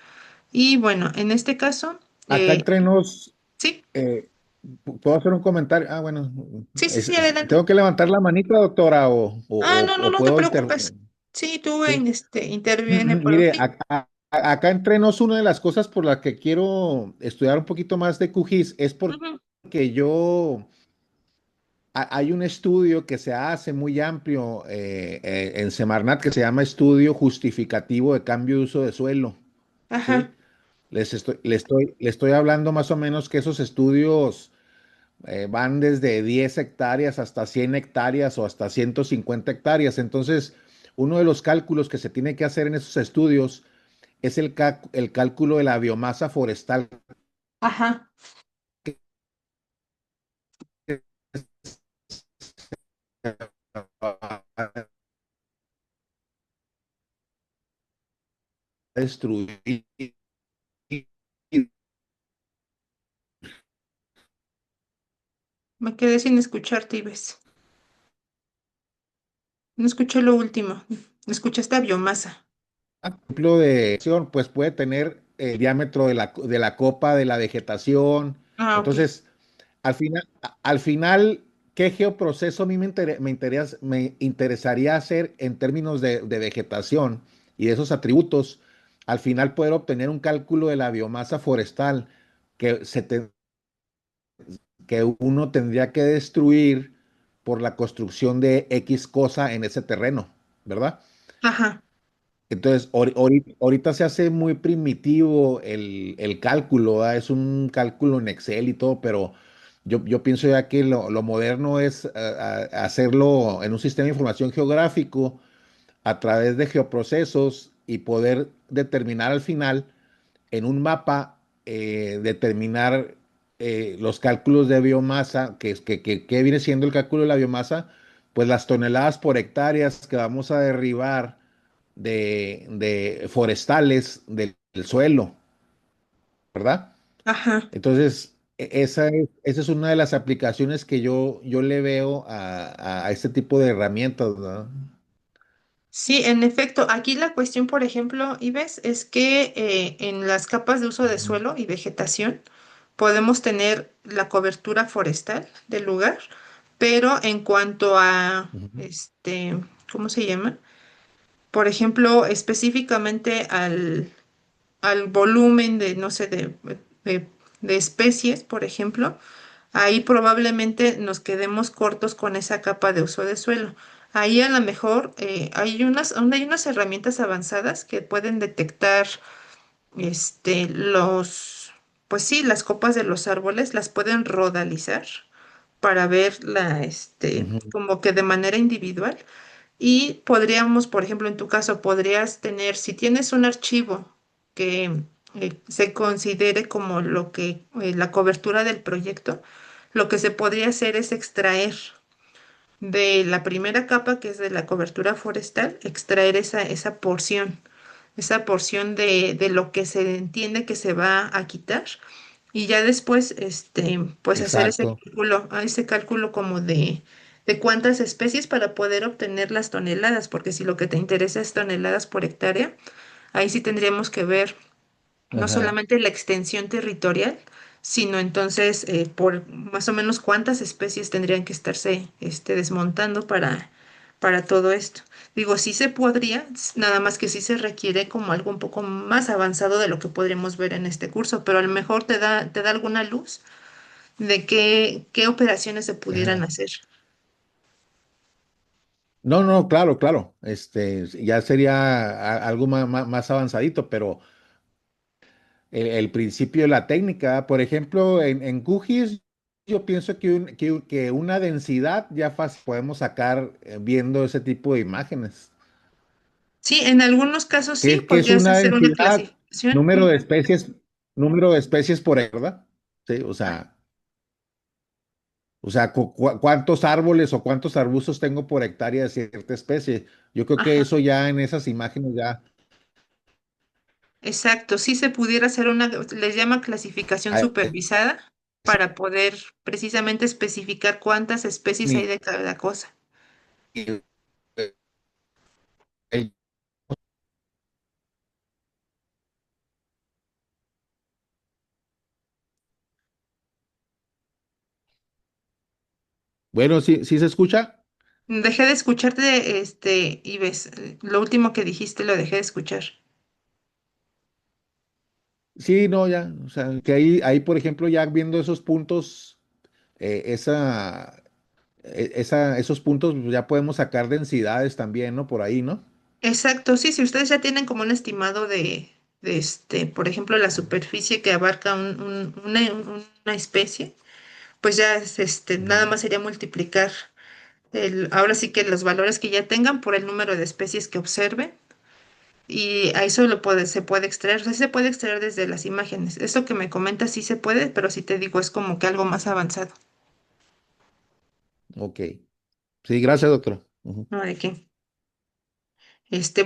Speaker 1: Y bueno, en este caso,
Speaker 2: Acá entre nos,
Speaker 1: sí,
Speaker 2: eh, ¿puedo hacer un comentario? Ah, bueno,
Speaker 1: sí, sí, sí,
Speaker 2: ¿tengo
Speaker 1: adelante.
Speaker 2: que levantar la manita, doctora,
Speaker 1: Ah, no, no,
Speaker 2: o
Speaker 1: no te
Speaker 2: puedo
Speaker 1: preocupes. Sí, tú
Speaker 2: sí?
Speaker 1: interviene por
Speaker 2: Mire,
Speaker 1: sí.
Speaker 2: acá entre nos, una de las cosas por las que quiero estudiar un poquito más de QGIS es
Speaker 1: Ujú.
Speaker 2: porque hay un estudio que se hace muy amplio en Semarnat que se llama Estudio Justificativo de Cambio de Uso de Suelo, ¿sí?
Speaker 1: Ajá,
Speaker 2: Le estoy hablando más o menos que esos estudios van desde 10 hectáreas hasta 100 hectáreas o hasta 150 hectáreas. Entonces, uno de los cálculos que se tiene que hacer en esos estudios es el cálculo de la biomasa forestal
Speaker 1: ajá.
Speaker 2: que se va a destruir.
Speaker 1: Me quedé sin escucharte, Ives. No escuché lo último. Escuchaste a biomasa.
Speaker 2: Ejemplo de pues puede tener el diámetro de la copa de la vegetación.
Speaker 1: Ah, ok.
Speaker 2: Entonces, al final, ¿qué geoproceso a mí me interesaría hacer en términos de vegetación y de esos atributos? Al final poder obtener un cálculo de la biomasa forestal que, que uno tendría que destruir por la construcción de X cosa en ese terreno, ¿verdad?
Speaker 1: Ajá,
Speaker 2: Entonces, ahorita se hace muy primitivo el cálculo, ¿verdad? Es un cálculo en Excel y todo, pero Yo pienso ya que lo moderno es hacerlo en un sistema de información geográfico a través de geoprocesos y poder determinar al final en un mapa, determinar los cálculos de biomasa, que viene siendo el cálculo de la biomasa, pues las toneladas por hectáreas que vamos a derribar de forestales del suelo, ¿verdad?
Speaker 1: Ajá.
Speaker 2: Entonces, esa es una de las aplicaciones que yo le veo a este tipo de herramientas, ¿verdad?
Speaker 1: Sí, en efecto, aquí la cuestión, por ejemplo, Ives, es que en las capas de uso de
Speaker 2: Ujú,
Speaker 1: suelo y vegetación podemos tener la cobertura forestal del lugar, pero en cuanto a,
Speaker 2: ujú,
Speaker 1: ¿cómo se llama? Por ejemplo, específicamente al volumen de, no sé, de- de especies, por ejemplo, ahí probablemente nos quedemos cortos con esa capa de uso de suelo. Ahí a lo mejor hay unas herramientas avanzadas que pueden detectar pues sí, las copas de los árboles las pueden rodalizar para ver
Speaker 2: ujú.
Speaker 1: como que de manera individual. Y podríamos, por ejemplo, en tu caso, podrías tener, si tienes un archivo que se considere como la cobertura del proyecto, lo que se podría hacer es extraer de la primera capa, que es de la cobertura forestal, extraer esa porción de lo que se entiende que se va a quitar y ya después, pues hacer
Speaker 2: Exacto.
Speaker 1: ese cálculo como de cuántas especies para poder obtener las toneladas, porque si lo que te interesa es toneladas por hectárea, ahí sí tendríamos que ver no
Speaker 2: Ajá.
Speaker 1: solamente la extensión territorial, sino entonces por más o menos cuántas especies tendrían que estarse desmontando para todo esto. Digo, sí se podría, nada más que sí se requiere como algo un poco más avanzado de lo que podríamos ver en este curso, pero a lo mejor te da alguna luz de qué operaciones se pudieran
Speaker 2: Ajá.
Speaker 1: hacer.
Speaker 2: No, no, claro, claro. Ya sería algo más avanzadito, pero el principio de la técnica, por ejemplo, en QGIS, yo pienso que una densidad ya fácil podemos sacar viendo ese tipo de imágenes.
Speaker 1: Sí, en algunos casos sí,
Speaker 2: ¿Qué es
Speaker 1: podrías
Speaker 2: una
Speaker 1: hacer una
Speaker 2: densidad?
Speaker 1: clasificación.
Speaker 2: Número de
Speaker 1: Ujú.
Speaker 2: especies, número de especies por hectárea, ¿verdad? Sí, cuántos árboles o cuántos arbustos tengo por hectárea de cierta especie. Yo creo que
Speaker 1: Ajá.
Speaker 2: eso ya en esas imágenes ya.
Speaker 1: Exacto, sí se pudiera hacer les llama clasificación
Speaker 2: a
Speaker 1: supervisada
Speaker 2: ese
Speaker 1: para poder precisamente especificar cuántas especies hay de cada cosa.
Speaker 2: nivel. Bueno, sí, sí se escucha.
Speaker 1: Dejé de escucharte, Ives, lo último que dijiste lo dejé de escuchar.
Speaker 2: Sí, no, ya. O sea, que ahí, por ejemplo, ya viendo esos puntos, eh, esa, esos puntos, pues, ya podemos sacar densidades también, ¿no? Por ahí, ¿no?
Speaker 1: Exacto, sí, si ustedes ya tienen como un estimado por ejemplo, la superficie que abarca una especie, pues ya nada
Speaker 2: Ujú.
Speaker 1: más sería multiplicar ahora sí que los valores que ya tengan por el número de especies que observen. Y a eso se puede extraer, o sea, sí se puede extraer desde las imágenes. Eso que me comentas sí se puede, pero sí te digo, es como que algo más avanzado.
Speaker 2: Ok. Sí, gracias, doctor. Ujú.
Speaker 1: ¿No? ¿De qué?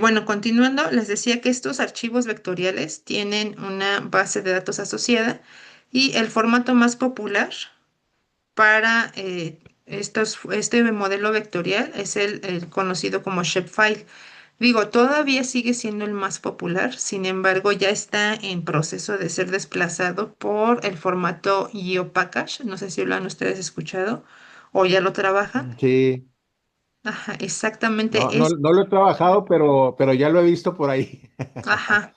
Speaker 1: Bueno, continuando, les decía que estos archivos vectoriales tienen una base de datos asociada y el formato más popular para este modelo vectorial es el conocido como shapefile. Digo, todavía sigue siendo el más popular, sin embargo, ya está en proceso de ser desplazado por el formato GeoPackage. No sé si lo han ustedes escuchado o ya lo trabajan.
Speaker 2: Sí.
Speaker 1: Ajá,
Speaker 2: No,
Speaker 1: exactamente
Speaker 2: no,
Speaker 1: es.
Speaker 2: no lo he trabajado, pero ya lo he visto por ahí.
Speaker 1: Ajá,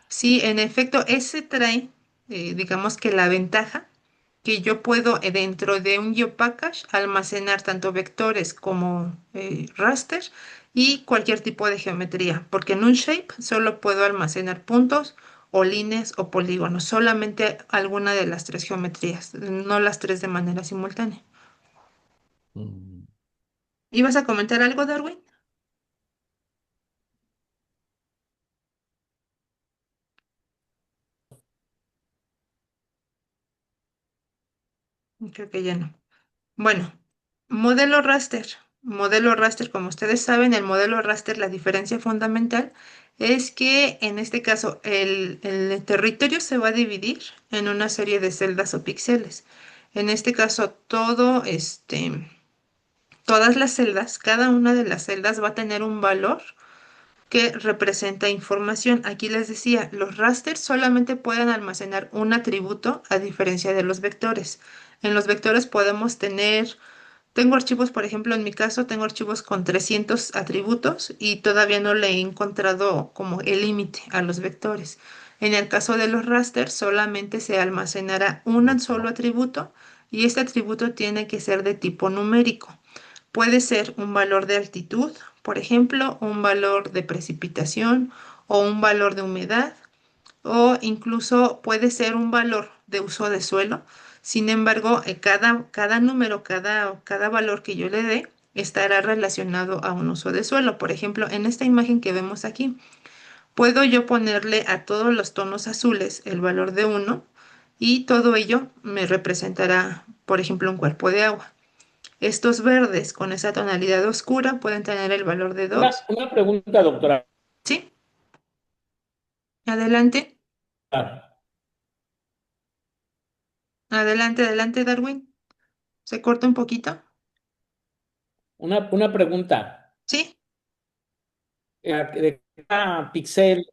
Speaker 1: sí, en efecto, ese trae, digamos que la ventaja que yo puedo dentro de un GeoPackage almacenar tanto vectores como raster y cualquier tipo de geometría, porque en un shape solo puedo almacenar puntos o líneas o polígonos, solamente alguna de las tres geometrías, no las tres de manera simultánea.
Speaker 2: Mm.
Speaker 1: ¿Ibas a comentar algo, Darwin? Creo que ya no. Bueno, modelo raster. Modelo raster, como ustedes saben, el modelo raster, la diferencia fundamental es que en este caso el territorio se va a dividir en una serie de celdas o píxeles. En este caso, todas las celdas, cada una de las celdas va a tener un valor que representa información. Aquí les decía, los rasters solamente pueden almacenar un atributo a diferencia de los vectores. En los vectores podemos tener, tengo archivos, por ejemplo, en mi caso, tengo archivos con 300 atributos y todavía no le he encontrado como el límite a los vectores. En el caso de los rasters, solamente se almacenará un solo atributo y este atributo tiene que ser de tipo numérico. Puede ser un valor de altitud, por ejemplo, un valor de precipitación o un valor de humedad o incluso puede ser un valor de uso de suelo. Sin embargo, cada número, cada valor que yo le dé estará relacionado a un uso de suelo. Por ejemplo, en esta imagen que vemos aquí, puedo yo ponerle a todos los tonos azules el valor de 1 y todo ello me representará, por ejemplo, un cuerpo de agua. Estos verdes con esa tonalidad oscura pueden tener el valor de
Speaker 3: Una,
Speaker 1: 2.
Speaker 3: una pregunta, doctora.
Speaker 1: ¿Sí? Adelante, adelante, adelante, Darwin. ¿Se corta un poquito?
Speaker 3: Una pregunta.
Speaker 1: ¿Sí?
Speaker 3: De cada píxel,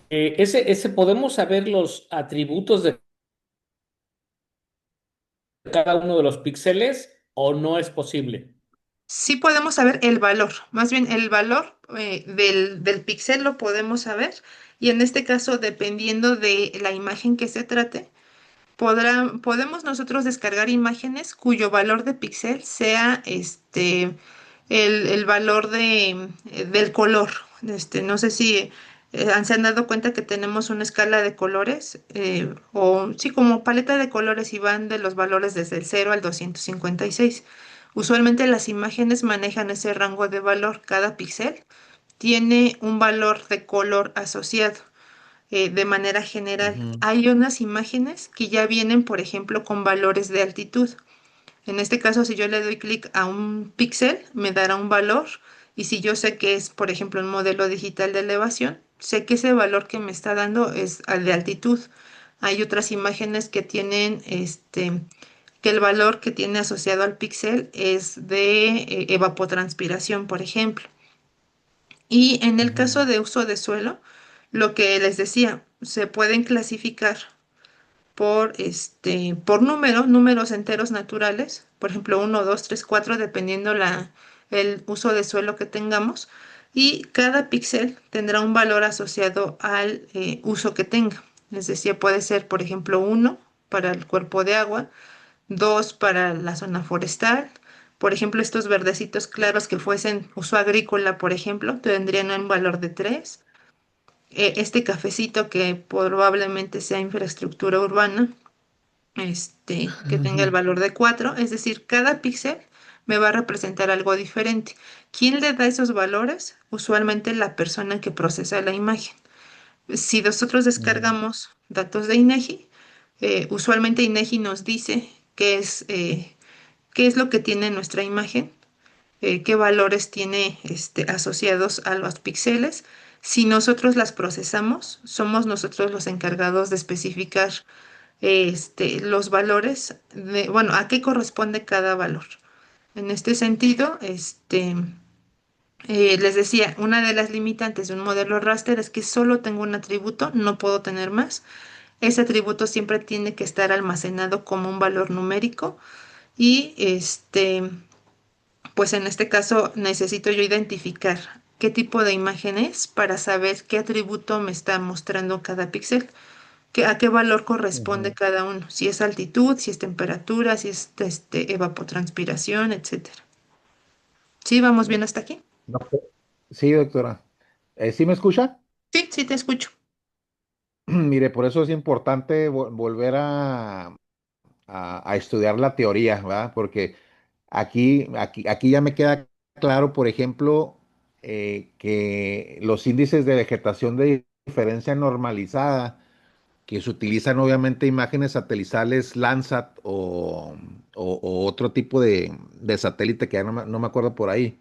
Speaker 3: ese podemos saber los atributos de cada uno de los píxeles o no es posible.
Speaker 1: Sí podemos saber el valor, más bien el valor del píxel lo podemos saber y en este caso, dependiendo de la imagen que se trate, podemos nosotros descargar imágenes cuyo valor de píxel sea el valor del color. No sé si se han dado cuenta que tenemos una escala de colores o sí, como paleta de colores y van de los valores desde el 0 al 256. Usualmente las imágenes manejan ese rango de valor. Cada píxel tiene un valor de color asociado de manera general.
Speaker 2: Ujú,
Speaker 1: Hay unas imágenes que ya vienen, por ejemplo, con valores de altitud. En este caso, si yo le doy clic a un píxel, me dará un valor. Y si yo sé que es, por ejemplo, un modelo digital de elevación, sé que ese valor que me está dando es al de altitud. Hay otras imágenes que tienen que el valor que tiene asociado al píxel es de evapotranspiración, por ejemplo. Y en el caso
Speaker 2: ujú,
Speaker 1: de uso de suelo, lo que les decía, se pueden clasificar por números enteros naturales, por ejemplo, 1, 2, 3, 4, dependiendo el uso de suelo que tengamos, y cada píxel tendrá un valor asociado al uso que tenga. Les decía, puede ser, por ejemplo, 1 para el cuerpo de agua, 2 para la zona forestal. Por ejemplo, estos verdecitos claros que fuesen uso agrícola, por ejemplo, tendrían un valor de 3. Este cafecito que probablemente sea infraestructura urbana, que tenga el
Speaker 2: ujú,
Speaker 1: valor de 4. Es decir, cada píxel me va a representar algo diferente. ¿Quién le da esos valores? Usualmente la persona que procesa la imagen. Si nosotros
Speaker 2: ujú,
Speaker 1: descargamos datos de INEGI, usualmente INEGI nos dice qué es lo que tiene nuestra imagen, qué valores tiene asociados a los píxeles. Si nosotros las procesamos, somos nosotros los encargados de especificar los valores bueno, a qué corresponde cada valor. En este sentido, les decía, una de las limitantes de un modelo raster es que solo tengo un atributo, no puedo tener más. Ese atributo siempre tiene que estar almacenado como un valor numérico y pues en este caso necesito yo identificar qué tipo de imagen es para saber qué atributo me está mostrando cada píxel, a qué valor corresponde
Speaker 2: ujú.
Speaker 1: cada uno, si es altitud, si es temperatura, si es evapotranspiración, etcétera. ¿Sí, vamos bien hasta aquí?
Speaker 2: No, sí, doctora. ¿Sí me escucha?
Speaker 1: Sí, sí, te escucho.
Speaker 2: Mire, por eso es importante volver a estudiar la teoría, ¿verdad? Porque aquí ya me queda claro, por ejemplo, que los índices de vegetación de diferencia normalizada, que se utilizan obviamente imágenes satelitales Landsat o otro tipo de satélite que ya no me acuerdo por ahí,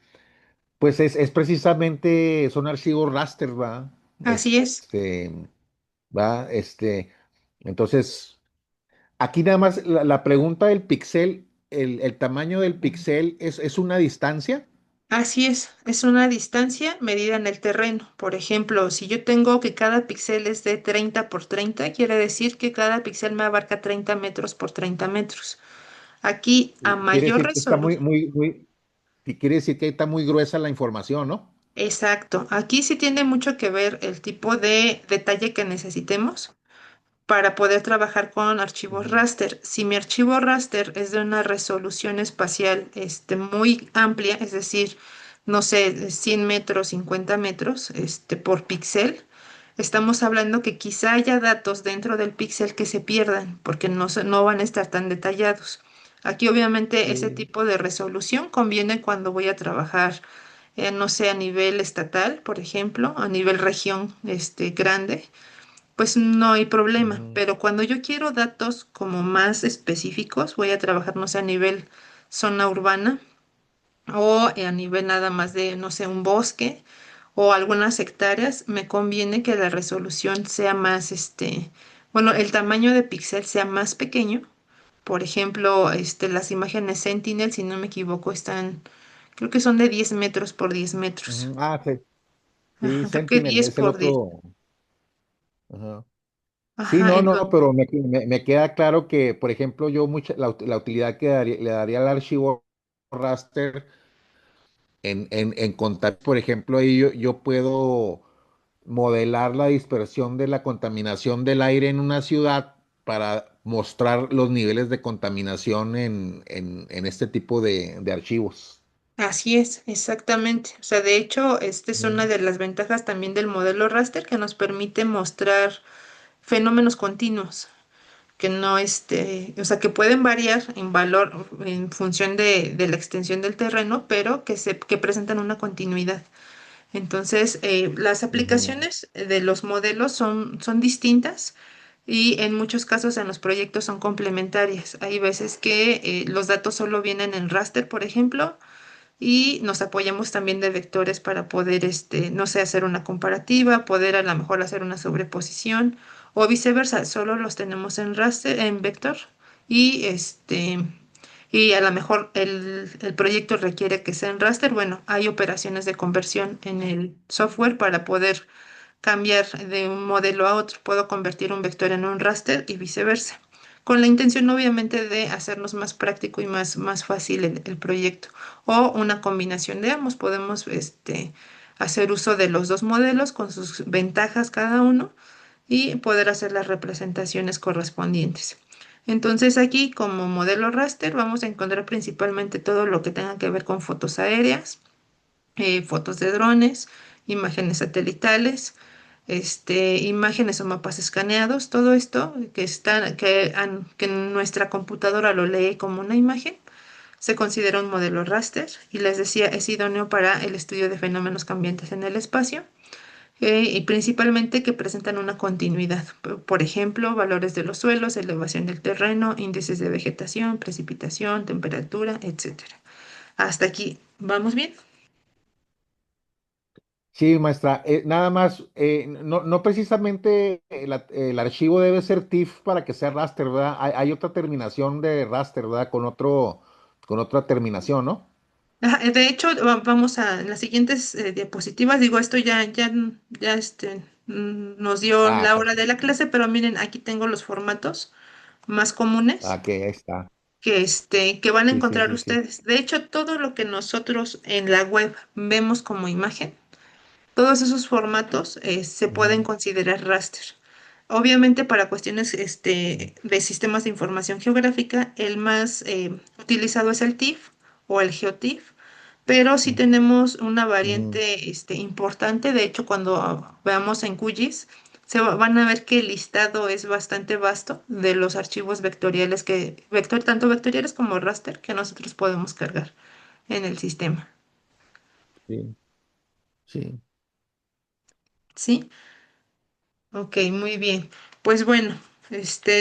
Speaker 2: pues es precisamente, son archivos raster, ¿va?
Speaker 1: Así es.
Speaker 2: ¿Va? Entonces, aquí nada más la pregunta del pixel, el tamaño del pixel es una distancia.
Speaker 1: Así es una distancia medida en el terreno. Por ejemplo, si yo tengo que cada píxel es de 30 por 30, quiere decir que cada píxel me abarca 30 metros por 30 metros. Aquí, a
Speaker 2: Quiere
Speaker 1: mayor
Speaker 2: decir que está
Speaker 1: resolución.
Speaker 2: y quiere decir que está muy gruesa la información, ¿no?
Speaker 1: Exacto. Aquí sí tiene mucho que ver el tipo de detalle que necesitemos para poder trabajar con archivos
Speaker 2: Ujú,
Speaker 1: raster. Si mi archivo raster es de una resolución espacial muy amplia, es decir, no sé, de 100 metros, 50 metros por píxel, estamos hablando que quizá haya datos dentro del píxel que se pierdan porque no van a estar tan detallados. Aquí obviamente ese
Speaker 2: sí.
Speaker 1: tipo de resolución conviene cuando voy a trabajar, no sé, a nivel estatal, por ejemplo, a nivel región grande, pues no hay problema,
Speaker 2: Ujú,
Speaker 1: pero cuando yo quiero datos como más específicos, voy a trabajar, no sé, a nivel zona urbana o a nivel nada más de, no sé, un bosque o algunas hectáreas, me conviene que la resolución sea más, bueno, el tamaño de píxel sea más pequeño. Por ejemplo, las imágenes Sentinel, si no me equivoco, están, creo que son de 10 metros por 10 metros.
Speaker 2: ujú. Ah, sí, sí,
Speaker 1: Ajá, creo que
Speaker 2: Sentinel
Speaker 1: 10
Speaker 2: es el
Speaker 1: por 10.
Speaker 2: otro. Ajá. Sí,
Speaker 1: Ajá,
Speaker 2: no, no,
Speaker 1: entonces,
Speaker 2: pero me queda claro que, por ejemplo, yo la utilidad que le daría al archivo raster en contar, por ejemplo, ahí yo puedo modelar la dispersión de la contaminación del aire en una ciudad para mostrar los niveles de contaminación en este tipo de archivos.
Speaker 1: así es, exactamente. O sea, de hecho, esta es una
Speaker 2: Mm.
Speaker 1: de las ventajas también del modelo raster que nos permite mostrar fenómenos continuos, que no o sea, que pueden variar en valor en función de la extensión del terreno, pero que presentan una continuidad. Entonces, las
Speaker 2: Ujú,
Speaker 1: aplicaciones de los modelos son distintas y en muchos casos en los proyectos son complementarias. Hay veces que los datos solo vienen en raster, por ejemplo, y nos apoyamos también de vectores para poder, no sé, hacer una comparativa, poder a lo mejor hacer una sobreposición o viceversa, solo los tenemos en raster, en vector y y a lo mejor el proyecto requiere que sea en raster. Bueno, hay operaciones de conversión en el software para poder cambiar de un modelo a otro. Puedo convertir un vector en un raster y viceversa, con la intención obviamente de hacernos más práctico y más fácil el proyecto. O una combinación de ambos. Podemos hacer uso de los dos modelos con sus ventajas cada uno y poder hacer las representaciones correspondientes. Entonces aquí como modelo raster vamos a encontrar principalmente todo lo que tenga que ver con fotos aéreas, fotos de drones, imágenes satelitales, imágenes o mapas escaneados, todo esto que nuestra computadora lo lee como una imagen, se considera un modelo raster y les decía, es idóneo para el estudio de fenómenos cambiantes en el espacio y principalmente que presentan una continuidad, por ejemplo, valores de los suelos, elevación del terreno, índices de vegetación, precipitación, temperatura, etcétera. Hasta aquí, ¿vamos bien?
Speaker 2: sí, maestra. Nada más, no precisamente el archivo debe ser TIFF para que sea raster, ¿verdad? Hay otra terminación de raster, ¿verdad? Con otra terminación, ¿no?
Speaker 1: Ajá, de hecho, vamos a en las siguientes diapositivas. Digo, esto ya nos dio
Speaker 2: Ah,
Speaker 1: la hora de la
Speaker 2: perfecto.
Speaker 1: clase, pero miren, aquí tengo los formatos más comunes
Speaker 2: Ah, que ahí está.
Speaker 1: que van a
Speaker 2: Sí, sí,
Speaker 1: encontrar
Speaker 2: sí, sí.
Speaker 1: ustedes. De hecho, todo lo que nosotros en la web vemos como imagen, todos esos formatos se pueden
Speaker 2: Ujú,
Speaker 1: considerar raster. Obviamente, para cuestiones de sistemas de información geográfica, el más utilizado es el TIFF o el GeoTIFF, pero sí tenemos una
Speaker 2: Ujú.
Speaker 1: variante importante. De hecho, cuando veamos en QGIS, van a ver que el listado es bastante vasto de los archivos vectoriales tanto vectoriales como raster, que nosotros podemos cargar en el sistema.
Speaker 2: Sí, sí.
Speaker 1: ¿Sí? Ok, muy bien. Pues bueno,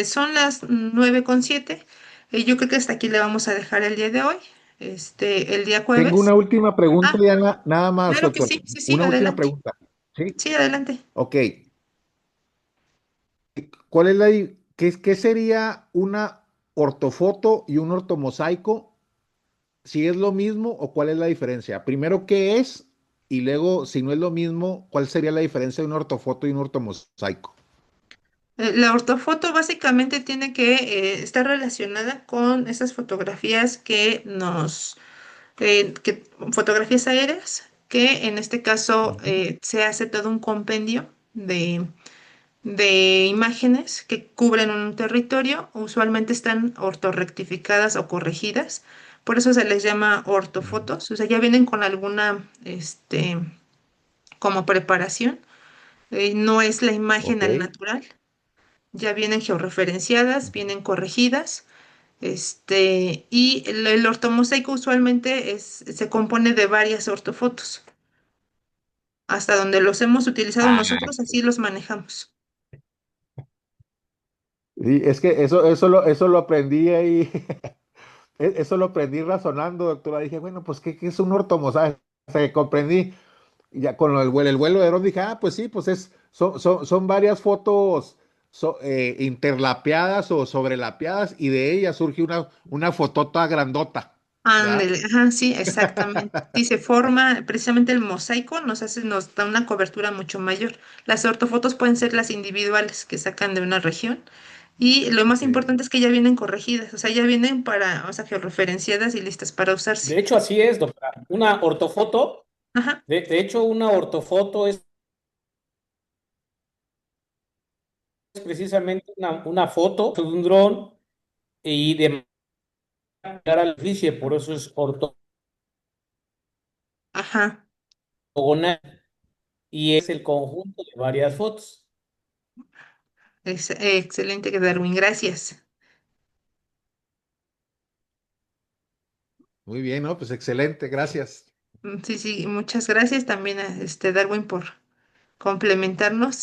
Speaker 1: son las 9:07. Yo creo que hasta aquí le vamos a dejar el día de hoy. El día
Speaker 2: Tengo una
Speaker 1: jueves.
Speaker 2: última pregunta,
Speaker 1: Ah,
Speaker 2: Diana, nada más,
Speaker 1: claro que
Speaker 2: doctor.
Speaker 1: sí, sí, sí,
Speaker 2: Una última
Speaker 1: adelante.
Speaker 2: pregunta. ¿Sí?
Speaker 1: Sí, adelante.
Speaker 2: Ok. ¿Cuál es qué sería una ortofoto y un ortomosaico? Si es lo mismo o cuál es la diferencia. Primero, ¿qué es? Y luego, si no es lo mismo, ¿cuál sería la diferencia de una ortofoto y un ortomosaico?
Speaker 1: La ortofoto básicamente tiene que estar relacionada con esas fotografías fotografías aéreas, que en este caso
Speaker 2: Ujú.
Speaker 1: se hace todo un compendio de imágenes que cubren un territorio, usualmente están ortorrectificadas o corregidas, por eso se les llama
Speaker 2: Ujú.
Speaker 1: ortofotos, o sea, ya vienen con alguna, como preparación, no es la imagen
Speaker 2: Ok.
Speaker 1: al natural, ya vienen georreferenciadas,
Speaker 2: Ujú.
Speaker 1: vienen corregidas, y el ortomosaico usualmente se compone de varias ortofotos, hasta donde los hemos utilizado
Speaker 2: Ah,
Speaker 1: nosotros, así los manejamos.
Speaker 2: sí, es que eso lo aprendí ahí, eso lo aprendí razonando, doctora. Dije, bueno, pues, ¿qué es un ortomosaico? O sea, que comprendí. Y ya con el vuelo de dron dije, ah, pues sí, pues son varias fotos interlapeadas o sobrelapeadas y de ellas surge una fotota grandota, ¿verdad?
Speaker 1: Ándele, ajá, sí, exactamente. Sí, se forma precisamente el mosaico, nos da una cobertura mucho mayor. Las ortofotos pueden ser las individuales que sacan de una región y lo más
Speaker 2: Ok.
Speaker 1: importante es que ya vienen corregidas, o sea, ya vienen o sea, georreferenciadas y listas para
Speaker 3: De
Speaker 1: usarse.
Speaker 3: hecho, así es, doctora. Una ortofoto,
Speaker 1: Ajá,
Speaker 3: de hecho, una ortofoto es precisamente una foto de un dron y de manera a la superficie, por eso es
Speaker 1: ajá,
Speaker 3: ortogonal y es el conjunto de varias fotos.
Speaker 1: excelente, Darwin, gracias.
Speaker 2: Muy bien, ¿no? Pues excelente, gracias.
Speaker 1: Sí, sí, muchas gracias también a Darwin por complementarnos.